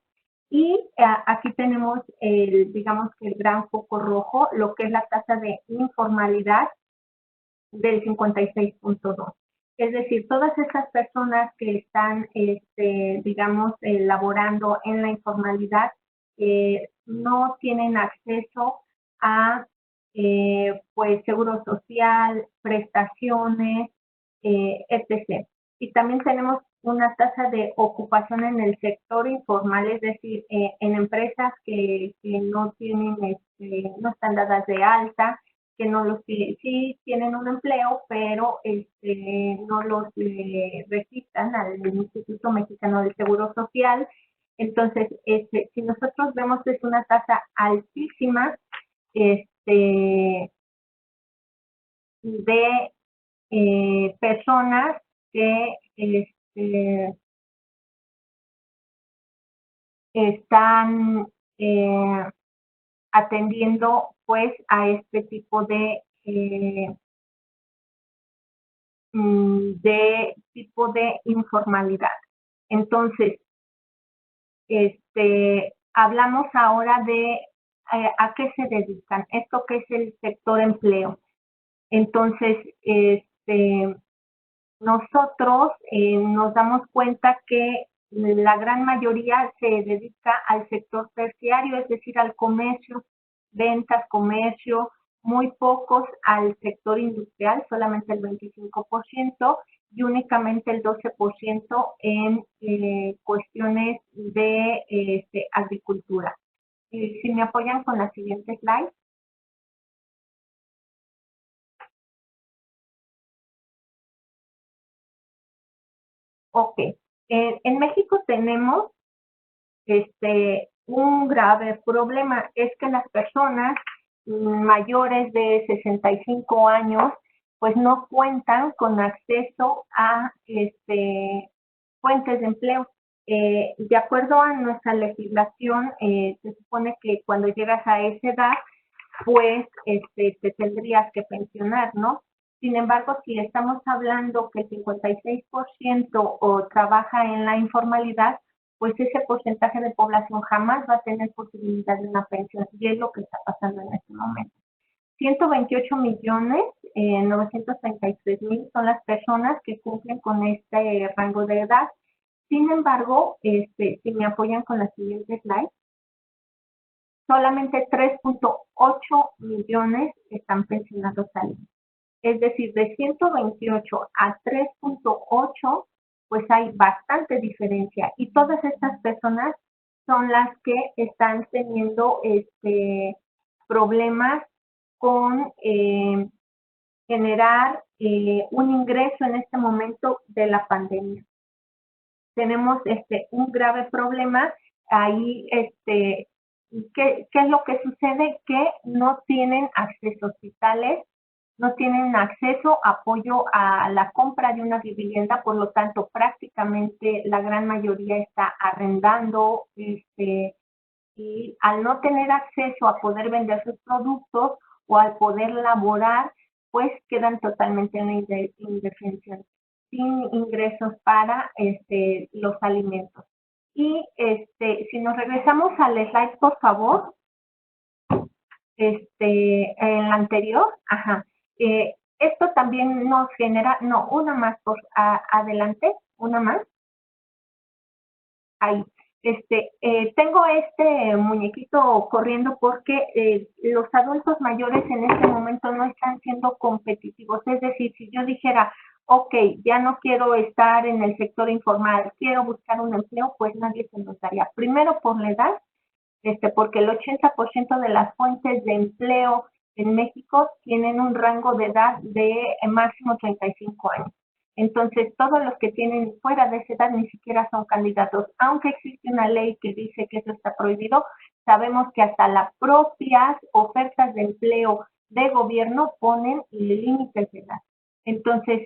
Y aquí tenemos, digamos que el gran foco rojo, lo que es la tasa de informalidad del 56.2%. Es decir, todas estas personas que están, digamos, laborando en la informalidad, no tienen acceso a, pues, seguro social, prestaciones, etc. Y también tenemos una tasa de ocupación en el sector informal, es decir, en empresas que no tienen, no están dadas de alta, que no los sí tienen un empleo, pero no los registran al Instituto Mexicano del Seguro Social. Entonces, si nosotros vemos, es una tasa altísima, de personas que están atendiendo pues a este tipo de informalidad. Entonces, hablamos ahora de a qué se dedican, esto que es el sector empleo. Entonces, nosotros nos damos cuenta que la gran mayoría se dedica al sector terciario, es decir, al comercio, ventas, comercio, muy pocos al sector industrial, solamente el 25%, y únicamente el 12% en cuestiones de agricultura. Si me apoyan con la siguiente slide. Ok. En México tenemos un grave problema, es que las personas mayores de 65 años pues no cuentan con acceso a fuentes de empleo. De acuerdo a nuestra legislación, se supone que cuando llegas a esa edad, pues te tendrías que pensionar, ¿no? Sin embargo, si estamos hablando que el 56% o trabaja en la informalidad, pues ese porcentaje de población jamás va a tener posibilidad de una pensión, y es lo que está pasando en este momento. 128.933.000 son las personas que cumplen con este rango de edad. Sin embargo, si me apoyan con la siguiente slide, solamente 3.8 millones están pensionados al año. Es decir, de 128 a 3.8, pues hay bastante diferencia. Y todas estas personas son las que están teniendo problemas con generar un ingreso en este momento de la pandemia. Tenemos un grave problema ahí. ¿Qué es lo que sucede? Que no tienen acceso a hospitales, no tienen acceso a apoyo a la compra de una vivienda, por lo tanto prácticamente la gran mayoría está arrendando, y al no tener acceso a poder vender sus productos o al poder laborar, pues quedan totalmente en indefensión, sin ingresos para los alimentos. Y si nos regresamos al slide, por favor, en la anterior, esto también nos genera, no, una más, por adelante, una más, ahí. Tengo este muñequito corriendo porque los adultos mayores en este momento no están siendo competitivos. Es decir, si yo dijera, ok, ya no quiero estar en el sector informal, quiero buscar un empleo, pues nadie se nos daría. Primero por la edad, porque el 80% de las fuentes de empleo en México tienen un rango de edad de máximo 35 años. Entonces, todos los que tienen fuera de esa edad ni siquiera son candidatos. Aunque existe una ley que dice que eso está prohibido, sabemos que hasta las propias ofertas de empleo de gobierno ponen límites de edad. Entonces,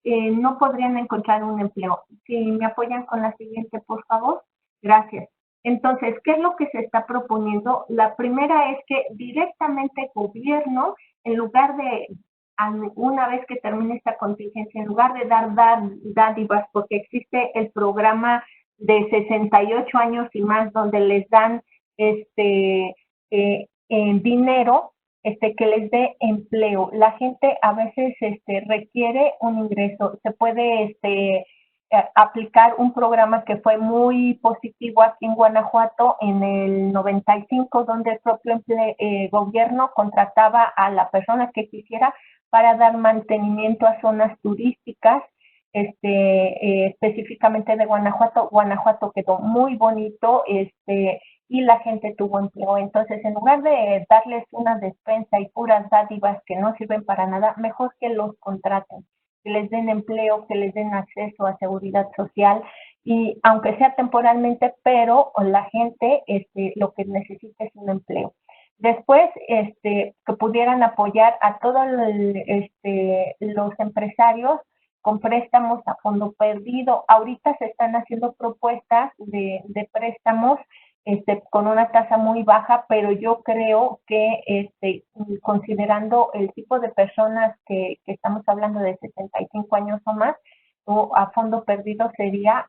no podrían encontrar un empleo. Si me apoyan con la siguiente, por favor. Gracias. Entonces, ¿qué es lo que se está proponiendo? La primera es que directamente el gobierno, en lugar de, una vez que termine esta contingencia, en lugar de dar dádivas, porque existe el programa de 68 años y más, donde les dan dinero, que les dé empleo. La gente a veces requiere un ingreso. Se puede aplicar un programa que fue muy positivo aquí en Guanajuato en el 95, donde el propio gobierno contrataba a la persona que quisiera para dar mantenimiento a zonas turísticas, específicamente de Guanajuato. Guanajuato quedó muy bonito, y la gente tuvo empleo. Entonces, en lugar de darles una despensa y puras dádivas que no sirven para nada, mejor que los contraten, que les den empleo, que les den acceso a seguridad social, y aunque sea temporalmente, pero la gente lo que necesita es un empleo. Después, que pudieran apoyar a todos los empresarios con préstamos a fondo perdido. Ahorita se están haciendo propuestas de préstamos con una tasa muy baja, pero yo creo que considerando el tipo de personas que estamos hablando de 65 años o más, o a fondo perdido sería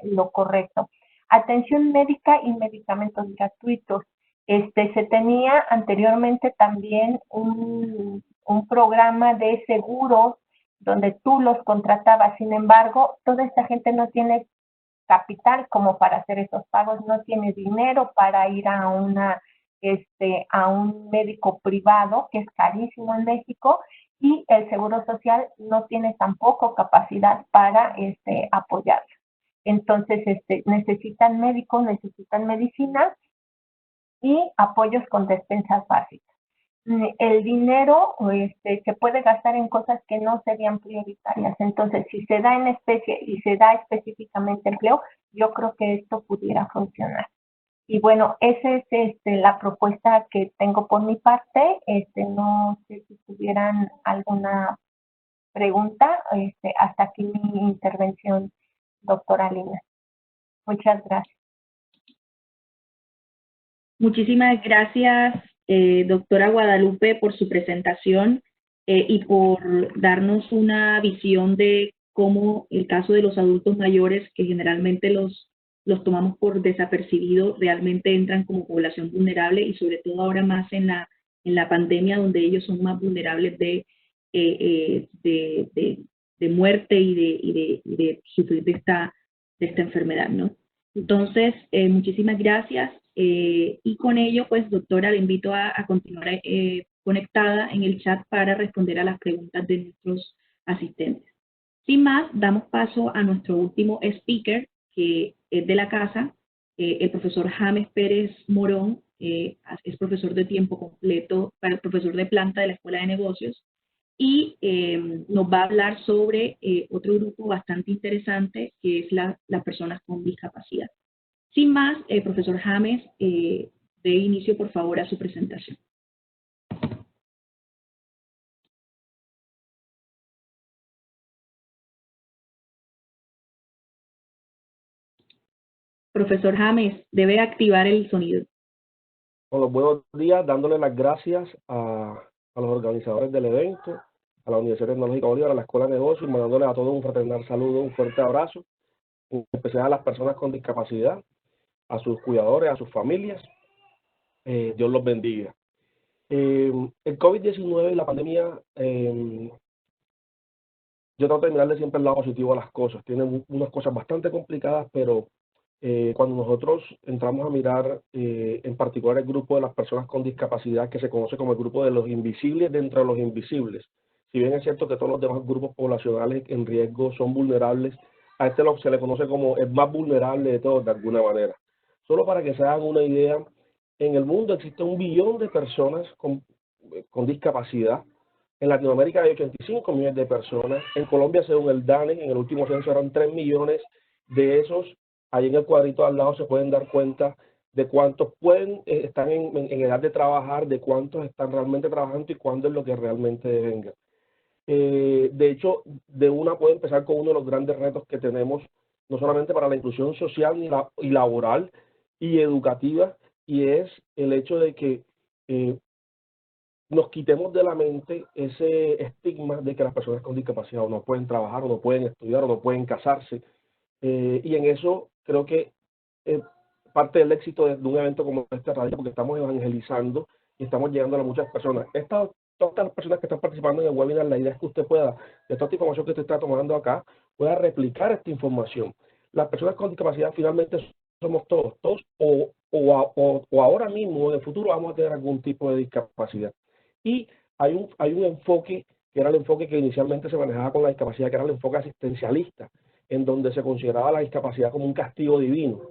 lo correcto. Atención médica y medicamentos gratuitos. Se tenía anteriormente también un programa de seguros donde tú los contratabas. Sin embargo, toda esta gente no tiene capital como para hacer esos pagos, no tiene dinero para ir a un médico privado, que es carísimo en México, y el Seguro Social no tiene tampoco capacidad para apoyar. Entonces, necesitan médicos, necesitan medicinas y apoyos con despensas básicas. El dinero se puede gastar en cosas que no serían prioritarias. Entonces, si se da en especie y se da específicamente empleo, yo creo que esto pudiera funcionar. Y bueno, esa es la propuesta que tengo por mi parte. No sé si tuvieran alguna pregunta. Hasta aquí mi intervención, doctora Lina. Muchas gracias. Muchísimas gracias, doctora Guadalupe, por su presentación y por darnos una visión de cómo el caso de los adultos mayores, que generalmente los tomamos por desapercibido, realmente entran como población vulnerable y sobre todo ahora más en la pandemia, donde ellos son más vulnerables de muerte y de sufrir de esta enfermedad, ¿no? Entonces, muchísimas gracias. Y con ello, pues, doctora, le invito a continuar conectada en el chat para responder a las preguntas de nuestros asistentes. Sin más, damos paso a nuestro último speaker, que es de la casa, el profesor James Pérez Morón, es profesor de tiempo completo, profesor de planta de la Escuela de Negocios, y nos va a hablar sobre otro grupo bastante interesante, que es las personas con discapacidad. Sin más, profesor James, dé inicio, por favor, a su presentación. Profesor James, debe activar el sonido. Bueno, buenos días, dándole las gracias a los organizadores del evento, a la Universidad Tecnológica Bolívar, a la Escuela de Negocios, mandándoles a todos un fraternal saludo, un fuerte abrazo, en especial a las personas con discapacidad, a sus cuidadores, a sus familias. Dios los bendiga. El COVID-19 y la pandemia, yo trato de mirarle siempre el lado positivo a las cosas. Tienen unas cosas bastante complicadas, pero cuando nosotros entramos a mirar en particular el grupo de las personas con discapacidad, que se conoce como el grupo de los invisibles dentro de los invisibles, si bien es cierto que todos los demás grupos poblacionales en riesgo son vulnerables, a este se le conoce como el más vulnerable de todos de alguna manera. Solo para que se hagan una idea, en el mundo existe 1 billón de personas con discapacidad. En Latinoamérica hay 85 millones de personas. En Colombia, según el DANE, en el último censo eran 3 millones. De esos, ahí en el cuadrito al lado se pueden dar cuenta de cuántos están en edad de trabajar, de cuántos están realmente trabajando y cuándo es lo que realmente devenga. De hecho, de una puede empezar con uno de los grandes retos que tenemos, no solamente para la inclusión social y laboral y educativa, y es el hecho de que nos quitemos de la mente ese estigma de que las personas con discapacidad o no pueden trabajar, o no pueden estudiar, o no pueden casarse. Y en eso creo que parte del éxito de un evento como este radio, porque estamos evangelizando y estamos llegando a muchas personas. Todas las personas que están participando en el webinar, la idea es que usted pueda, de toda esta información que usted está tomando acá, pueda replicar esta información. Las personas con discapacidad finalmente somos todos o ahora mismo o en el futuro vamos a tener algún tipo de discapacidad. Y hay un enfoque, que era el enfoque que inicialmente se manejaba con la discapacidad, que era el enfoque asistencialista, en donde se consideraba la discapacidad como un castigo divino,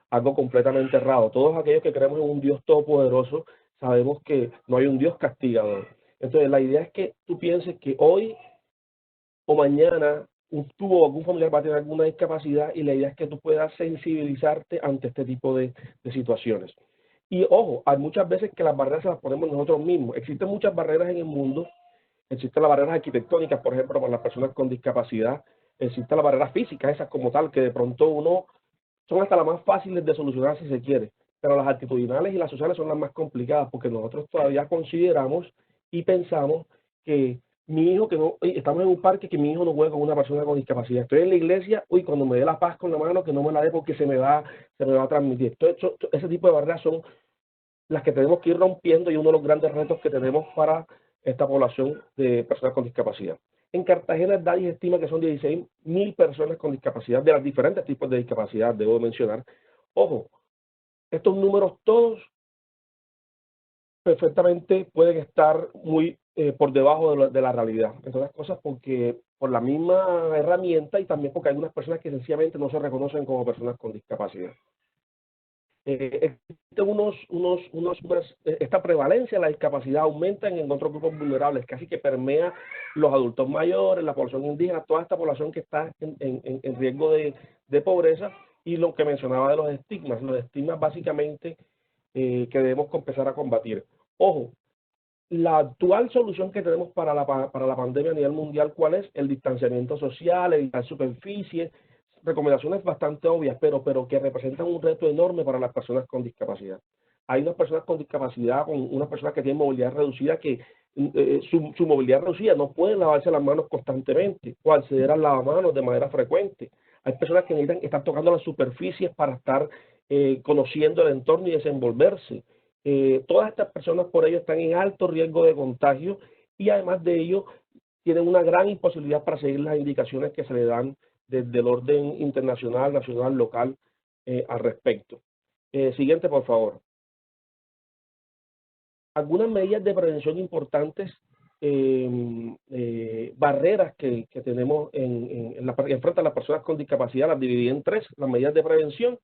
algo completamente errado. Todos aquellos que creemos en un Dios todopoderoso sabemos que no hay un Dios castigador. Entonces, la idea es que tú pienses que hoy o mañana tú o algún familiar va a tener alguna discapacidad, y la idea es que tú puedas sensibilizarte ante este tipo de situaciones. Y ojo, hay muchas veces que las barreras se las ponemos nosotros mismos. Existen muchas barreras en el mundo. Existen las barreras arquitectónicas, por ejemplo, para las personas con discapacidad. Existen las barreras físicas, esas como tal, que de pronto son hasta las más fáciles de solucionar si se quiere. Pero las actitudinales y las sociales son las más complicadas porque nosotros todavía consideramos y pensamos que mi hijo, que no, estamos en un parque, que mi hijo no juega con una persona con discapacidad. Estoy en la iglesia, cuando me dé la paz con la mano, que no me la dé porque se me va a transmitir. Entonces, ese tipo de barreras son las que tenemos que ir rompiendo y uno de los grandes retos que tenemos para esta población de personas con discapacidad. En Cartagena, Daddy estima que son 16.000 personas con discapacidad, de los diferentes tipos de discapacidad, debo mencionar. Ojo, estos números todos perfectamente pueden estar muy por debajo de la realidad. Entre otras cosas porque por la misma herramienta y también porque hay unas personas que sencillamente no se reconocen como personas con discapacidad. Esta prevalencia de la discapacidad aumenta en otros grupos vulnerables, casi que permea los adultos mayores, la población indígena, toda esta población que está en riesgo de pobreza, y lo que mencionaba de los estigmas básicamente que debemos empezar a combatir. Ojo, la actual solución que tenemos para la pandemia a nivel mundial, ¿cuál es? El distanciamiento social, evitar superficies, recomendaciones bastante obvias, pero que representan un reto enorme para las personas con discapacidad. Hay unas personas con discapacidad, unas personas que tienen movilidad reducida, que su movilidad reducida no pueden lavarse las manos constantemente o acceder al lavamanos de manera frecuente. Hay personas que necesitan estar tocando las superficies para estar conociendo el entorno y desenvolverse. Todas estas personas por ello están en alto riesgo de contagio y además de ello tienen una gran imposibilidad para seguir las indicaciones que se le dan desde el orden internacional, nacional, local al respecto. Siguiente, por favor. Algunas medidas de prevención importantes, barreras que tenemos en frente a las personas con discapacidad, las dividí en tres: las medidas de prevención,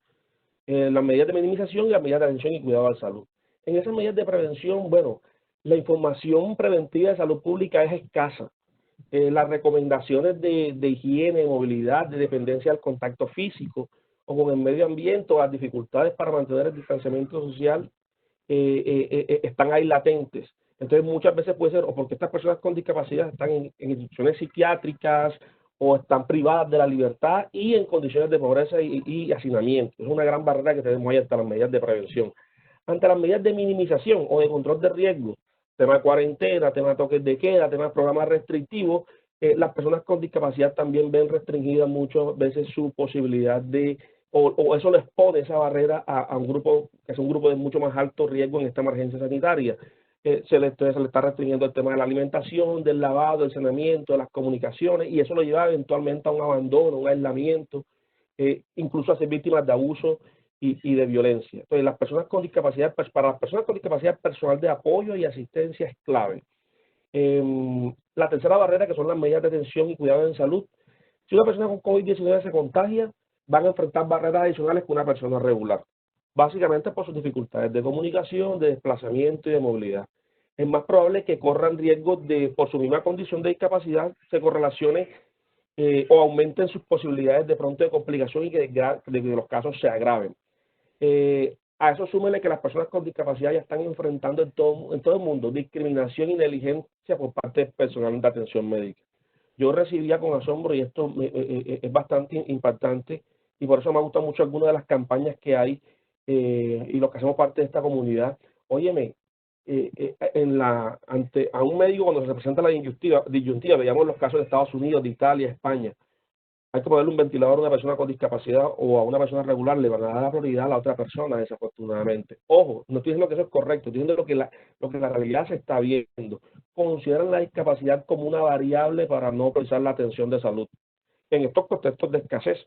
las medidas de minimización y las medidas de atención y cuidado de la salud. En esas medidas de prevención, bueno, la información preventiva de salud pública es escasa. Las recomendaciones de higiene, movilidad, de dependencia del contacto físico o con el medio ambiente, o las dificultades para mantener el distanciamiento social están ahí latentes. Entonces muchas veces puede ser o porque estas personas con discapacidad están en instituciones psiquiátricas o están privadas de la libertad y en condiciones de pobreza y hacinamiento. Es una gran barrera que tenemos ahí ante las medidas de prevención. Ante las medidas de minimización o de control de riesgo, tema de cuarentena, tema de toques de queda, tema de programas restrictivos, las personas con discapacidad también ven restringida muchas veces su posibilidad de, o eso les pone esa barrera a un grupo que es un grupo de mucho más alto riesgo en esta emergencia sanitaria. Se le está restringiendo el tema de la alimentación, del lavado, del saneamiento, de las comunicaciones, y eso lo lleva eventualmente a un abandono, un aislamiento, incluso a ser víctimas de abuso y de violencia. Entonces, las personas con discapacidad, pues, para las personas con discapacidad, personal de apoyo y asistencia es clave. La tercera barrera, que son las medidas de atención y cuidado en salud. Si una persona con COVID-19 se contagia, van a enfrentar barreras adicionales que una persona regular, básicamente por sus dificultades de comunicación, de desplazamiento y de movilidad. Es más probable que corran riesgos por su misma condición de discapacidad, se correlacione o aumenten sus posibilidades de pronto de complicación y que los casos se agraven. A eso súmele que las personas con discapacidad ya están enfrentando en todo el mundo discriminación y negligencia por parte del personal de atención médica. Yo recibía con asombro, y esto es bastante impactante, y por eso me gustan mucho algunas de las campañas que hay y los que hacemos parte de esta comunidad. Óyeme, a un médico cuando se presenta la disyuntiva, veamos los casos de Estados Unidos, de Italia, España, hay que ponerle un ventilador a una persona con discapacidad o a una persona regular, le van a dar la prioridad a la otra persona, desafortunadamente. Ojo, no estoy diciendo que eso es correcto, estoy diciendo lo que la realidad se está viendo. Consideran la discapacidad como una variable para no priorizar la atención de salud en estos contextos de escasez.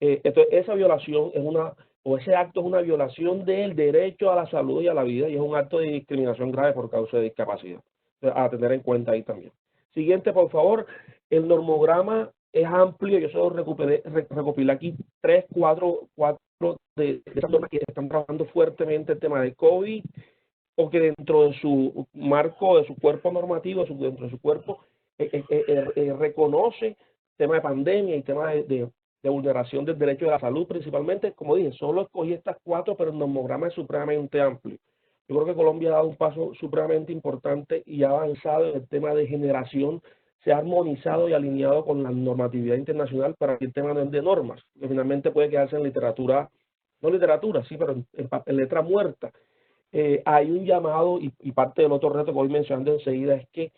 Entonces, esa violación ese acto es una violación del derecho a la salud y a la vida, y es un acto de discriminación grave por causa de discapacidad. A tener en cuenta ahí también. Siguiente, por favor. El normograma es amplio. Yo solo recopilé aquí 4 de esas normas que están trabajando fuertemente el tema de COVID, o que dentro de su marco, de su cuerpo normativo, dentro de su cuerpo, reconoce tema de pandemia y tema de de vulneración del derecho de la salud principalmente. Como dije, solo escogí estas 4, pero el nomograma es supremamente amplio. Yo creo que Colombia ha dado un paso supremamente importante y ha avanzado en el tema de generación, se ha armonizado y alineado con la normatividad internacional para que el tema no es de normas, que finalmente puede quedarse en literatura, no literatura, sí, pero en letra muerta. Hay un llamado y parte del otro reto que voy mencionando enseguida es que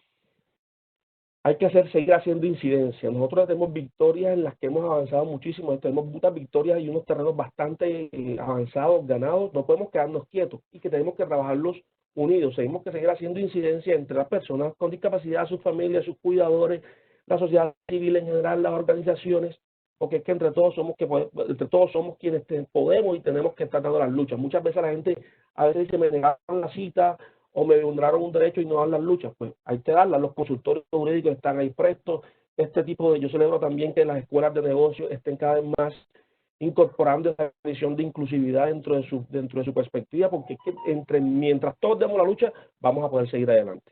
hay que seguir haciendo incidencia. Nosotros tenemos victorias en las que hemos avanzado muchísimo, tenemos muchas victorias y unos terrenos bastante avanzados, ganados. No podemos quedarnos quietos y que tenemos que trabajarlos unidos. Tenemos que seguir haciendo incidencia entre las personas con discapacidad, sus familias, sus cuidadores, la sociedad civil en general, las organizaciones, porque es que entre todos somos quienes podemos y tenemos que estar dando las luchas. Muchas veces la gente a veces dice, me negaron la cita o me vulneraron un derecho y no dan las luchas. Pues hay que darlas. Los consultorios jurídicos están ahí prestos. Yo celebro también que las escuelas de negocio estén cada vez más incorporando esa visión de inclusividad dentro de su perspectiva, porque es que mientras todos demos la lucha, vamos a poder seguir adelante.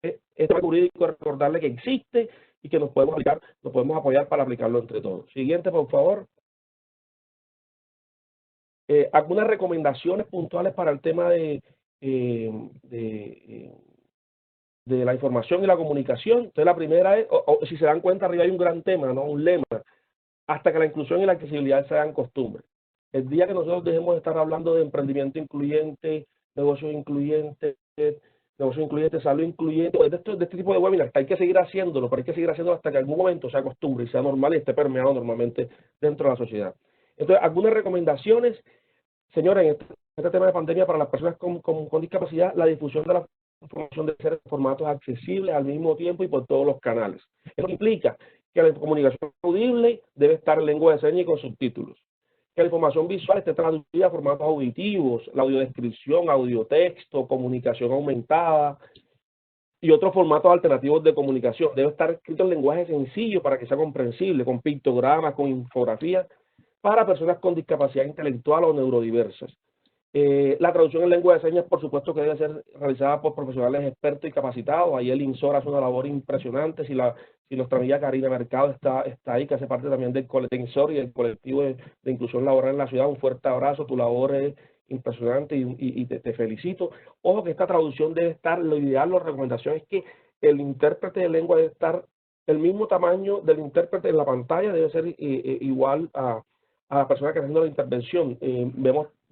Este jurídico es recordarle que existe y que nos podemos apoyar para aplicarlo entre todos. Siguiente, por favor. Algunas recomendaciones puntuales para el tema de la información y la comunicación. Entonces, la primera es, si se dan cuenta, arriba hay un gran tema, ¿no? Un lema, hasta que la inclusión y la accesibilidad se hagan costumbre. El día que nosotros dejemos de estar hablando de emprendimiento incluyente, negocios incluyentes, salud incluyente, de este tipo de webinars, hay que seguir haciéndolo, pero hay que seguir haciéndolo hasta que en algún momento se acostumbre y sea normal y esté permeado normalmente dentro de la sociedad. Entonces, algunas recomendaciones, señores, en este tema de pandemia para las personas con discapacidad, la difusión de la información debe ser en formatos accesibles al mismo tiempo y por todos los canales. Eso implica que la comunicación audible debe estar en lengua de señas y con subtítulos. Que la información visual esté traducida a formatos auditivos, la audiodescripción, audiotexto, comunicación aumentada y otros formatos alternativos de comunicación. Debe estar escrito en lenguaje sencillo para que sea comprensible, con pictogramas, con infografías, para personas con discapacidad intelectual o neurodiversas. La traducción en lengua de señas, por supuesto, que debe ser realizada por profesionales expertos y capacitados. Ahí el INSOR hace una labor impresionante. Si nuestra amiga Karina Mercado está ahí, que hace parte también del INSOR y del colectivo de inclusión laboral en la ciudad, un fuerte abrazo. Tu labor es impresionante y te felicito. Ojo que esta traducción debe estar, lo ideal, la recomendación es que el intérprete de lengua debe estar el mismo tamaño del intérprete en la pantalla, debe ser igual a la persona que está haciendo la intervención.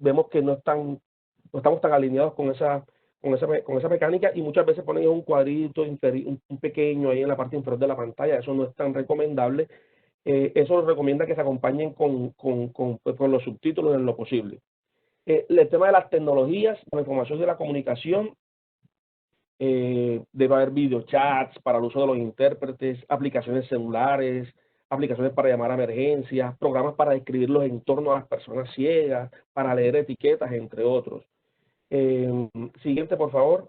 Vemos que no estamos tan alineados con esa mecánica y muchas veces ponen un cuadrito un pequeño ahí en la parte inferior de la pantalla. Eso no es tan recomendable. Eso nos recomienda que se acompañen con los subtítulos en lo posible. El tema de las tecnologías, la información y la comunicación, debe haber videochats para el uso de los intérpretes, aplicaciones celulares, aplicaciones para llamar a emergencias, programas para describir los entornos a las personas ciegas, para leer etiquetas, entre otros. Siguiente, por favor.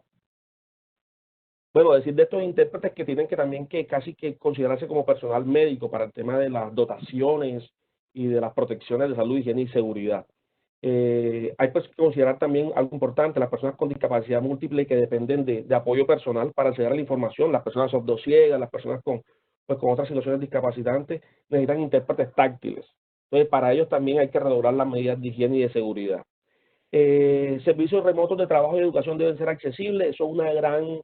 Bueno, decir de estos intérpretes que tienen que también casi que considerarse como personal médico para el tema de las dotaciones y de las protecciones de salud, higiene y seguridad. Hay pues que considerar también algo importante, las personas con discapacidad múltiple que dependen de apoyo personal para acceder a la información, las personas sordociegas, las personas con otras situaciones discapacitantes, necesitan intérpretes táctiles. Entonces, para ellos también hay que redoblar las medidas de higiene y de seguridad. Servicios remotos de trabajo y educación deben ser accesibles, eso es un gran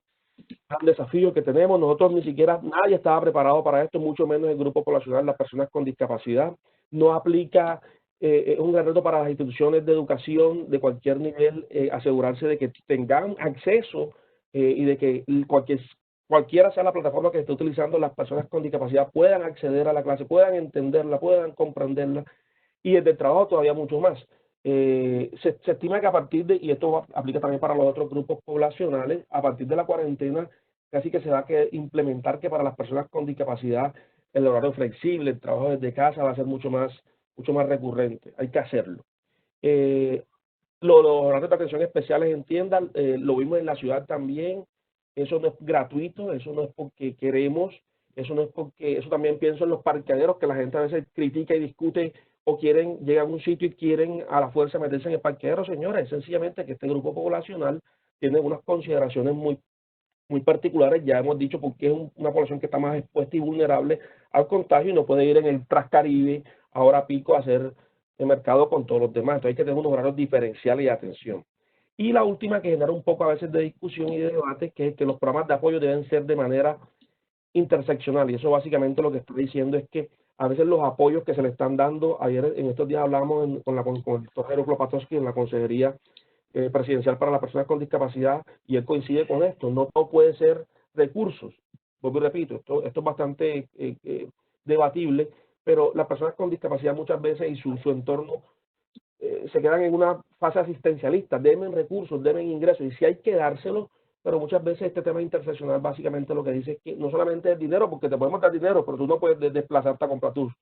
desafío que tenemos. Nosotros nadie estaba preparado para esto, mucho menos el grupo poblacional, las personas con discapacidad. No aplica, es un gran reto para las instituciones de educación de cualquier nivel, asegurarse de que tengan acceso y de que cualquiera sea la plataforma que esté utilizando, las personas con discapacidad puedan acceder a la clase, puedan entenderla, puedan comprenderla, y desde el trabajo todavía mucho más. Se estima que a partir y esto aplica también para los otros grupos poblacionales, a partir de la cuarentena, casi que se va a implementar que para las personas con discapacidad el horario flexible, el trabajo desde casa va a ser mucho más recurrente. Hay que hacerlo. Los horarios de atención especiales en tiendas, lo vimos en la ciudad también. Eso no es gratuito, eso no es porque queremos, eso también pienso en los parqueaderos, que la gente a veces critica y discute o llegan a un sitio y quieren a la fuerza meterse en el parqueadero. Señores, es sencillamente que este grupo poblacional tiene unas consideraciones muy particulares, ya hemos dicho, porque es una población que está más expuesta y vulnerable al contagio y no puede ir en el Transcaribe a hora pico a hacer el mercado con todos los demás. Entonces hay que tener unos horarios diferenciales y atención. Y la última, que genera un poco a veces de discusión y de debate, que es que los programas de apoyo deben ser de manera interseccional. Y eso básicamente lo que está diciendo es que a veces los apoyos que se le están dando, ayer en estos días hablamos con el doctor Jairo Klopatowski en la Consejería Presidencial para las Personas con Discapacidad, y él coincide con esto. No todo puede ser recursos. Vuelvo y repito, esto es bastante debatible, pero las personas con discapacidad muchas veces y su entorno se quedan en una fase asistencialista, deben recursos, deben ingresos, y sí hay que dárselos, pero muchas veces este tema interseccional básicamente lo que dice es que no solamente es dinero, porque te podemos dar dinero, pero tú no puedes desplazarte a comprar tus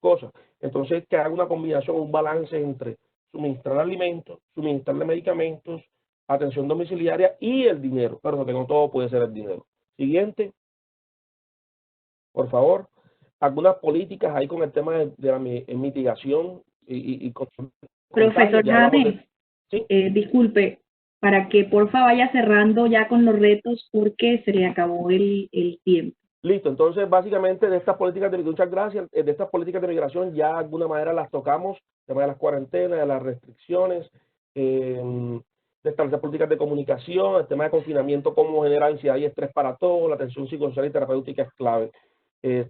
cosas. Entonces, que haga una combinación, un balance entre suministrar alimentos, suministrarle medicamentos, atención domiciliaria y el dinero, pero que no todo puede ser el dinero. Siguiente, por favor. Algunas políticas ahí con el tema de la mitigación y Profesor James, ¿sí? Disculpe, para que porfa vaya cerrando ya con los retos porque se le acabó el tiempo. Listo, entonces básicamente de estas políticas de muchas gracias, de estas políticas de migración ya de alguna manera las tocamos, el tema de las cuarentenas, de las restricciones, de establecer políticas de comunicación, el tema de confinamiento, cómo genera ansiedad y estrés para todos, la atención psicosocial y terapéutica es clave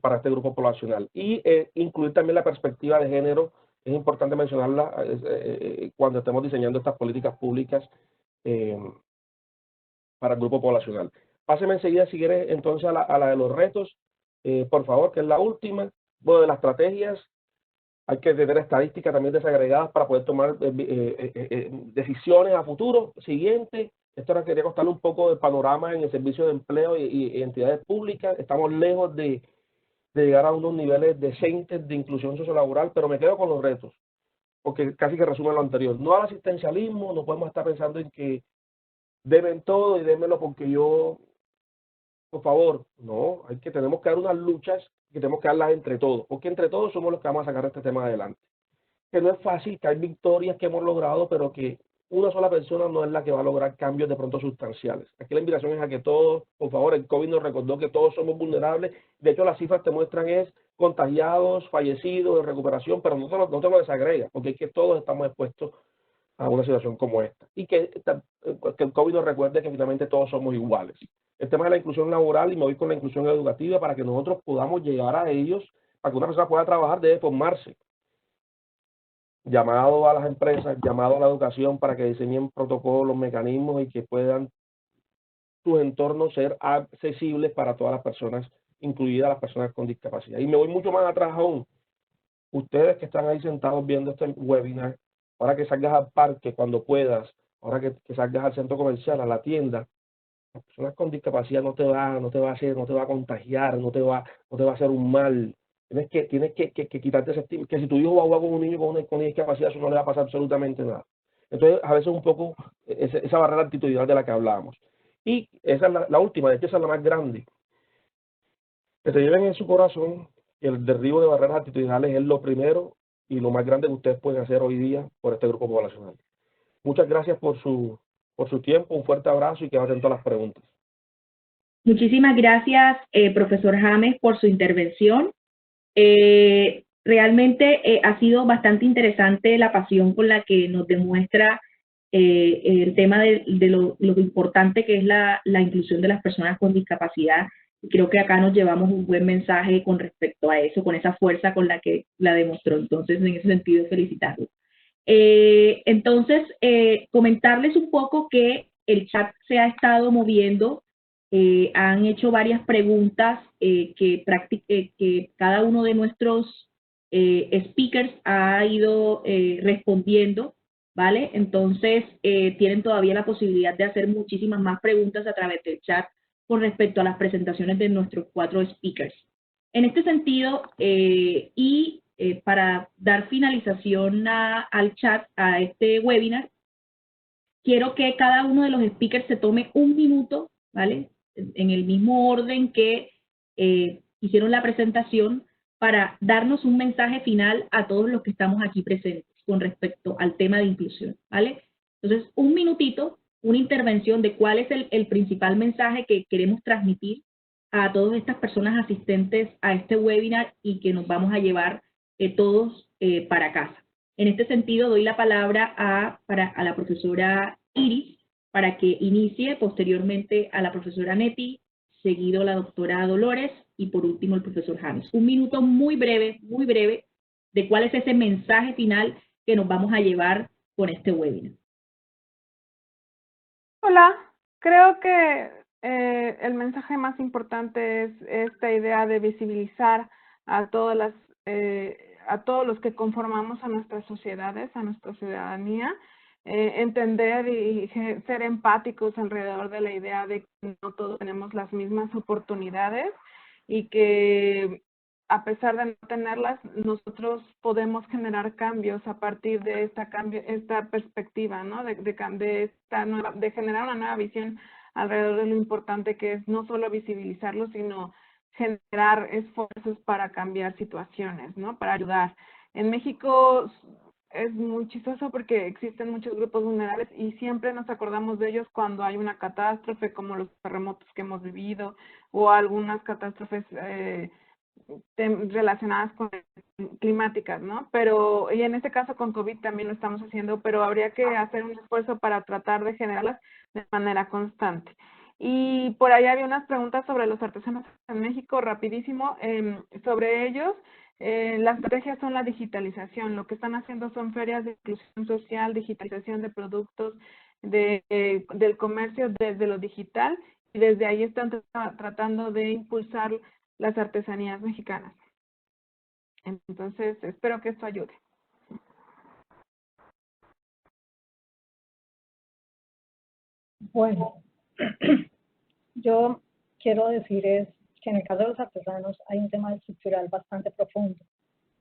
para este grupo poblacional. Y incluir también la perspectiva de género, es importante mencionarla cuando estemos diseñando estas políticas públicas para el grupo poblacional. Páseme enseguida, si quieres, entonces a la de los retos, por favor, que es la última. Bueno, de las estrategias, hay que tener estadísticas también desagregadas para poder tomar decisiones a futuro. Siguiente, esto ahora quería contarle un poco del panorama en el servicio de empleo y entidades públicas. Estamos lejos de llegar a unos niveles decentes de inclusión sociolaboral, pero me quedo con los retos, porque casi que resumen lo anterior. No al asistencialismo, no podemos estar pensando en que deben todo y démelo porque yo, por favor. No, tenemos que dar unas luchas que tenemos que darlas entre todos, porque entre todos somos los que vamos a sacar este tema adelante. Que no es fácil, que hay victorias que hemos logrado, pero que una sola persona no es la que va a lograr cambios de pronto sustanciales. Aquí la invitación es a que todos, por favor, el COVID nos recordó que todos somos vulnerables. De hecho, las cifras te muestran es contagiados, fallecidos, en recuperación, pero no te lo desagrega, porque es que todos estamos expuestos a una situación como esta. Y que el COVID nos recuerde que finalmente todos somos iguales. El tema de la inclusión laboral, y me voy con la inclusión educativa, para que nosotros podamos llegar a ellos, para que una persona pueda trabajar, debe formarse. Llamado a las empresas, llamado a la educación para que diseñen protocolos, mecanismos y que puedan sus entornos ser accesibles para todas las personas, incluidas las personas con discapacidad. Y me voy mucho más atrás aún. Ustedes que están ahí sentados viendo este webinar, ahora que salgas al parque cuando puedas, ahora que salgas al centro comercial, a la tienda, las personas con discapacidad no te va a contagiar, no te va a hacer un mal. Tienes que quitarte ese estigma, que si tu hijo va a jugar con un niño con discapacidad, eso no le va a pasar absolutamente nada. Entonces, a veces un poco esa barrera actitudinal de la que hablábamos. Y esa es la última, de hecho esa es la más grande. Que se lleven en su corazón que el derribo de barreras actitudinales es lo primero y lo más grande que ustedes pueden hacer hoy día por este grupo poblacional. Muchas gracias por su tiempo, un fuerte abrazo y quedo atento a las preguntas. Muchísimas gracias, profesor James, por su intervención. Realmente ha sido bastante interesante la pasión con la que nos demuestra el tema de lo importante que es la inclusión de las personas con discapacidad. Y creo que acá nos llevamos un buen mensaje con respecto a eso, con esa fuerza con la que la demostró. Entonces, en ese sentido, felicitarlo. Entonces, comentarles un poco que el chat se ha estado moviendo. Han hecho varias preguntas que cada uno de nuestros speakers ha ido respondiendo, ¿vale? Entonces, tienen todavía la posibilidad de hacer muchísimas más preguntas a través del chat con respecto a las presentaciones de nuestros 4 speakers. En este sentido, para dar finalización al chat, a este webinar, quiero que cada uno de los speakers se tome un minuto, ¿vale? En el mismo orden que hicieron la presentación, para darnos un mensaje final a todos los que estamos aquí presentes con respecto al tema de inclusión, ¿vale? Entonces, un minutito, una intervención de cuál es el principal mensaje que queremos transmitir a todas estas personas asistentes a este webinar y que nos vamos a llevar todos para casa. En este sentido, doy la palabra a la profesora Iris para que inicie, posteriormente a la profesora Neti, seguido la doctora Dolores y por último el profesor James. Un minuto muy breve, de cuál es ese mensaje final que nos vamos a llevar con este webinar. Hola, creo que el mensaje más importante es esta idea de visibilizar a todos los que conformamos a nuestras sociedades, a nuestra ciudadanía, entender y ser empáticos alrededor de la idea de que no todos tenemos las mismas oportunidades y que a pesar de no tenerlas, nosotros podemos generar cambios a partir de esta perspectiva, ¿no? De generar una nueva visión alrededor de lo importante que es no solo visibilizarlo, sino generar esfuerzos para cambiar situaciones, ¿no? Para ayudar. En México es muy chistoso porque existen muchos grupos vulnerables y siempre nos acordamos de ellos cuando hay una catástrofe, como los terremotos que hemos vivido o algunas catástrofes relacionadas con climáticas, ¿no? Pero, y en este caso con COVID también lo estamos haciendo, pero habría que hacer un esfuerzo para tratar de generarlas de manera constante. Y por ahí había unas preguntas sobre los artesanos en México, rapidísimo, sobre ellos. Las estrategias son la digitalización, lo que están haciendo son ferias de inclusión social, digitalización de productos, del comercio desde lo digital, y desde ahí están tratando de impulsar las artesanías mexicanas. Entonces, espero que esto ayude. Bueno, yo quiero decir es que en el caso de los artesanos hay un tema estructural bastante profundo,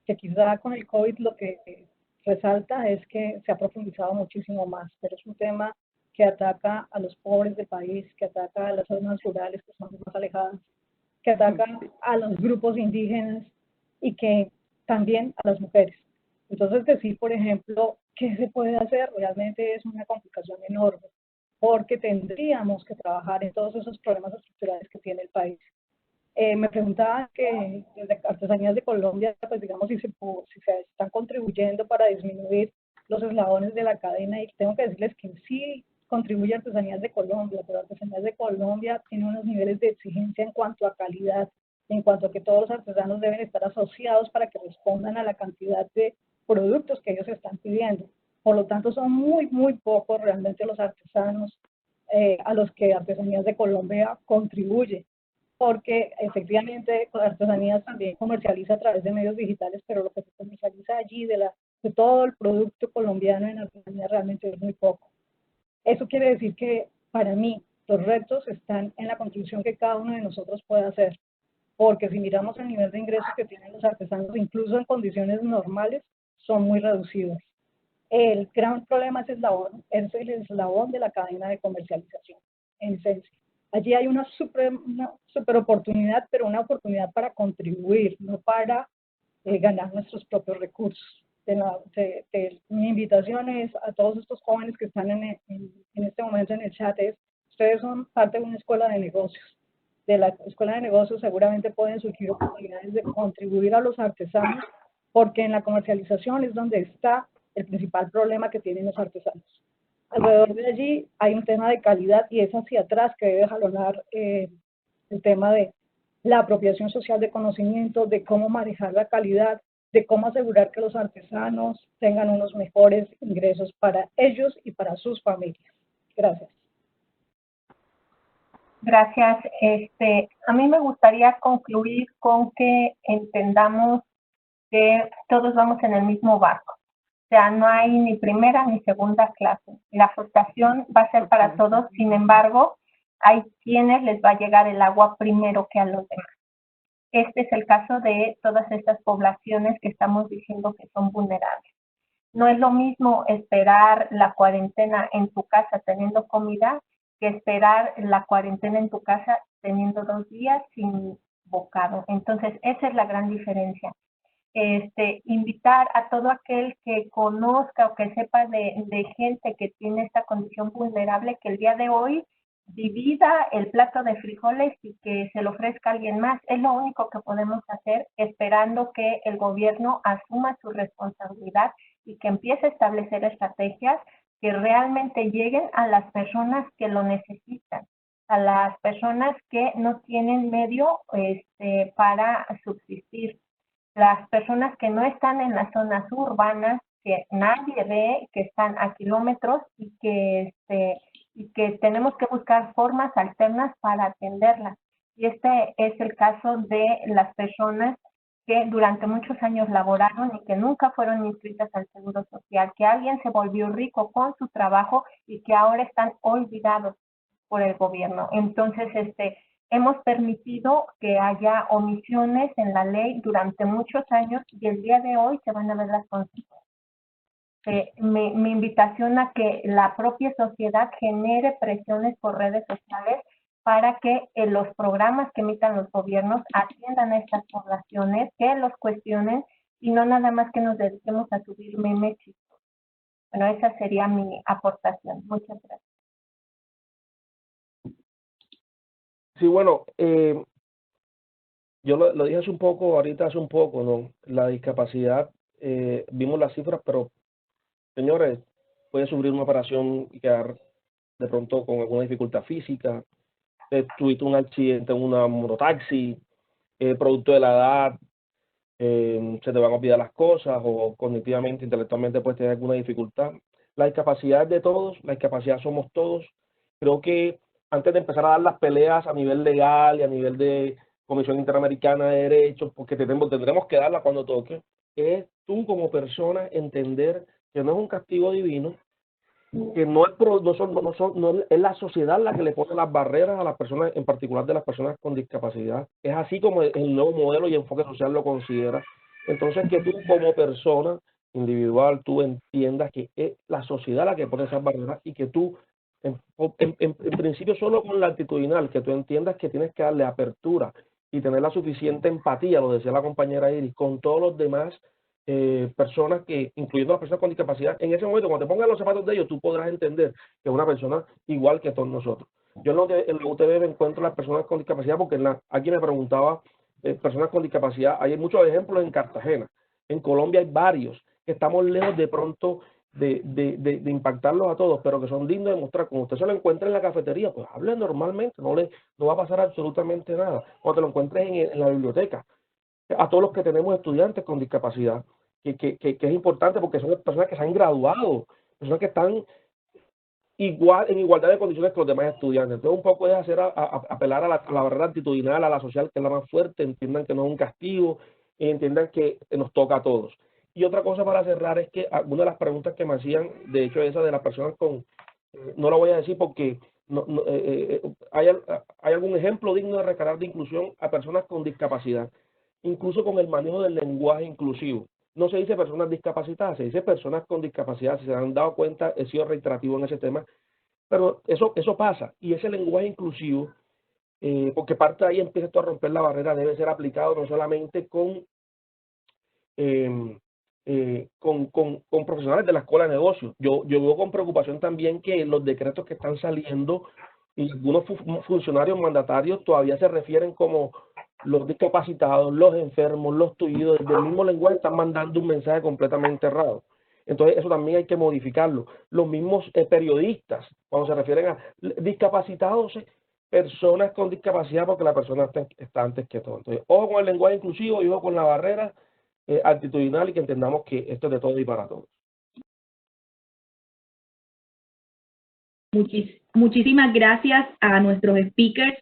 que quizá con el COVID lo que resalta es que se ha profundizado muchísimo más, pero es un tema que ataca a los pobres del país, que ataca a las zonas rurales que son más alejadas, que ataca a los grupos indígenas y que también a las mujeres. Entonces decir, por ejemplo, ¿qué se puede hacer? Realmente es una complicación enorme, porque tendríamos que trabajar en todos esos problemas estructurales que tiene el país. Me preguntaba que desde Artesanías de Colombia, pues digamos, si se están contribuyendo para disminuir los eslabones de la cadena, y tengo que decirles que sí contribuye Artesanías de Colombia, pero Artesanías de Colombia tiene unos niveles de exigencia en cuanto a calidad, en cuanto a que todos los artesanos deben estar asociados para que respondan a la cantidad de productos que ellos están pidiendo. Por lo tanto, son muy pocos realmente los artesanos a los que Artesanías de Colombia contribuye, porque efectivamente Artesanías también comercializa a través de medios digitales, pero lo que se comercializa allí de todo el producto colombiano en Artesanías realmente es muy poco. Eso quiere decir que para mí los retos están en la contribución que cada uno de nosotros puede hacer, porque si miramos el nivel de ingresos que tienen los artesanos, incluso en condiciones normales, son muy reducidos. El gran problema es el eslabón de la cadena de comercialización, en esencia. Allí hay una super oportunidad, pero una oportunidad para contribuir, no para ganar nuestros propios recursos. Mi invitación es a todos estos jóvenes que están en este momento en el chat es, ustedes son parte de una escuela de negocios. De la escuela de negocios seguramente pueden surgir oportunidades de contribuir a los artesanos, porque en la comercialización es donde está el principal problema que tienen los artesanos. Alrededor de allí hay un tema de calidad y es hacia atrás que debe jalonar el tema de la apropiación social de conocimiento, de cómo manejar la calidad, de cómo asegurar que los artesanos tengan unos mejores ingresos para ellos y para sus familias. Gracias. Gracias. A mí me gustaría concluir con que entendamos que todos vamos en el mismo barco. O sea, no hay ni primera ni segunda clase. La frustración va a ser para todos, sin embargo, hay quienes les va a llegar el agua primero que a los demás. Este es el caso de todas estas poblaciones que estamos diciendo que son vulnerables. No es lo mismo esperar la cuarentena en tu casa teniendo comida que esperar la cuarentena en tu casa teniendo 2 días sin bocado. Entonces, esa es la gran diferencia. Invitar a todo aquel que conozca o que sepa de gente que tiene esta condición vulnerable, que el día de hoy divida el plato de frijoles y que se lo ofrezca a alguien más. Es lo único que podemos hacer, esperando que el gobierno asuma su responsabilidad y que empiece a establecer estrategias que realmente lleguen a las personas que lo necesitan, a las personas que no tienen medio para subsistir, las personas que no están en las zonas urbanas, que nadie ve, que están a kilómetros y que tenemos que buscar formas alternas para atenderlas. Y este es el caso de las personas que durante muchos años laboraron y que nunca fueron inscritas al Seguro Social, que alguien se volvió rico con su trabajo y que ahora están olvidados por el gobierno. Entonces, hemos permitido que haya omisiones en la ley durante muchos años y el día de hoy se van a ver las consecuencias. Mi invitación a que la propia sociedad genere presiones por redes sociales para que los programas que emitan los gobiernos atiendan a estas poblaciones, que los cuestionen y no nada más que nos dediquemos a subir memes chistos. Bueno, esa sería mi aportación. Muchas gracias. Sí, bueno, yo lo dije hace un poco, hace un poco, ¿no? La discapacidad, vimos las cifras, pero señores, puede sufrir una operación y quedar de pronto con alguna dificultad física. Tuviste un accidente en una mototaxi, producto de la edad, se te van a olvidar las cosas o cognitivamente, intelectualmente puedes tener alguna dificultad. La discapacidad es de todos, la discapacidad somos todos. Creo que antes de empezar a dar las peleas a nivel legal y a nivel de Comisión Interamericana de Derechos, porque tendremos que darla cuando toque, es tú como persona entender que no es un castigo divino, que no es la sociedad la que le pone las barreras a las personas, en particular de las personas con discapacidad. Es así como el nuevo modelo y enfoque social lo considera. Entonces, que tú como persona individual, tú entiendas que es la sociedad la que pone esas barreras y que tú, en principio, solo con la actitudinal, que tú entiendas que tienes que darle apertura y tener la suficiente empatía, lo decía la compañera Iris, con todos los demás personas que, incluyendo las personas con discapacidad, en ese momento, cuando te pongas los zapatos de ellos, tú podrás entender que es una persona igual que todos nosotros. Yo en la UTB me encuentro las personas con discapacidad porque aquí me preguntaba, personas con discapacidad, hay muchos ejemplos en Cartagena, en Colombia hay varios, que estamos lejos de pronto de impactarlos a todos, pero que son dignos de mostrar. Como usted se lo encuentra en la cafetería, pues hable normalmente, no va a pasar absolutamente nada. Cuando te lo encuentres en la biblioteca, a todos los que tenemos estudiantes con discapacidad, que es importante porque son personas que se han graduado, personas que están en igualdad de condiciones que los demás estudiantes. Entonces un poco es apelar a la barrera actitudinal, a la social, que es la más fuerte, entiendan que no es un castigo, entiendan que nos toca a todos. Y otra cosa para cerrar es que algunas de las preguntas que me hacían, de hecho esa de las personas con, no la voy a decir porque hay algún ejemplo digno de recalar de inclusión a personas con discapacidad, incluso con el manejo del lenguaje inclusivo. No se dice personas discapacitadas, se dice personas con discapacidad. Si se han dado cuenta, he sido reiterativo en ese tema, pero eso pasa. Y ese lenguaje inclusivo, porque parte de ahí empieza a romper la barrera, debe ser aplicado no solamente con profesionales de la escuela de negocios. Yo veo con preocupación también que los decretos que están saliendo y algunos funcionarios mandatarios todavía se refieren como los discapacitados, los enfermos, los tullidos, desde el mismo lenguaje están mandando un mensaje completamente errado. Entonces eso también hay que modificarlo. Los mismos periodistas, cuando se refieren a discapacitados, personas con discapacidad, porque la persona está antes que todo. Entonces, ojo con el lenguaje inclusivo y ojo con la barrera actitudinal y que entendamos que esto es de todo y para todos. Muchísimas gracias a nuestros speakers.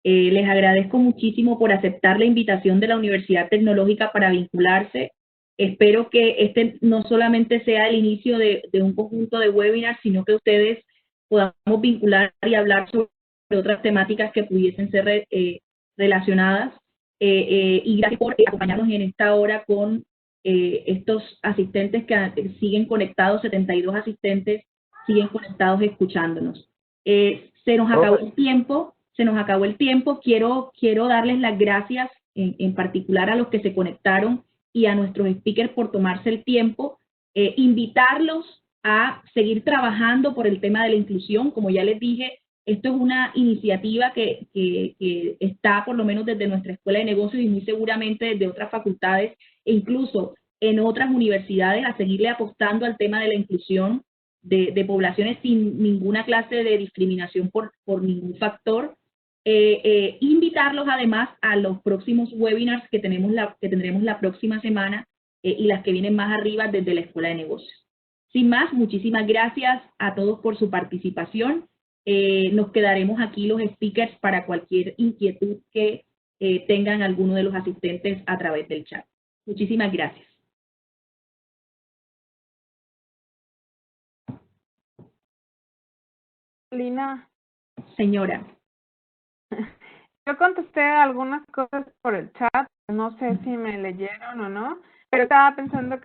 Les agradezco muchísimo por aceptar la invitación de la Universidad Tecnológica para vincularse. Espero que este no solamente sea el inicio de un conjunto de webinars, sino que ustedes podamos vincular y hablar sobre otras temáticas que pudiesen ser relacionadas. Y gracias por acompañarnos en esta hora con estos asistentes que siguen conectados, 72 asistentes siguen conectados escuchándonos. Se nos acabó el tiempo. Quiero darles las gracias en particular a los que se conectaron y a nuestros speakers por tomarse el tiempo, invitarlos a seguir trabajando por el tema de la inclusión. Como ya les dije, Esto es una iniciativa que está por lo menos desde nuestra Escuela de Negocios y muy seguramente desde otras facultades e incluso en otras universidades a seguirle apostando al tema de la inclusión de poblaciones sin ninguna clase de discriminación por ningún factor. Invitarlos además a los próximos webinars que tendremos la próxima semana y las que vienen más arriba desde la Escuela de Negocios. Sin más, muchísimas gracias a todos por su participación. Nos quedaremos aquí los speakers para cualquier inquietud que tengan alguno de los asistentes a través del chat. Muchísimas gracias. Lina. Señora. Yo contesté algunas cosas por el chat, no sé si me leyeron o no, pero estaba pensando que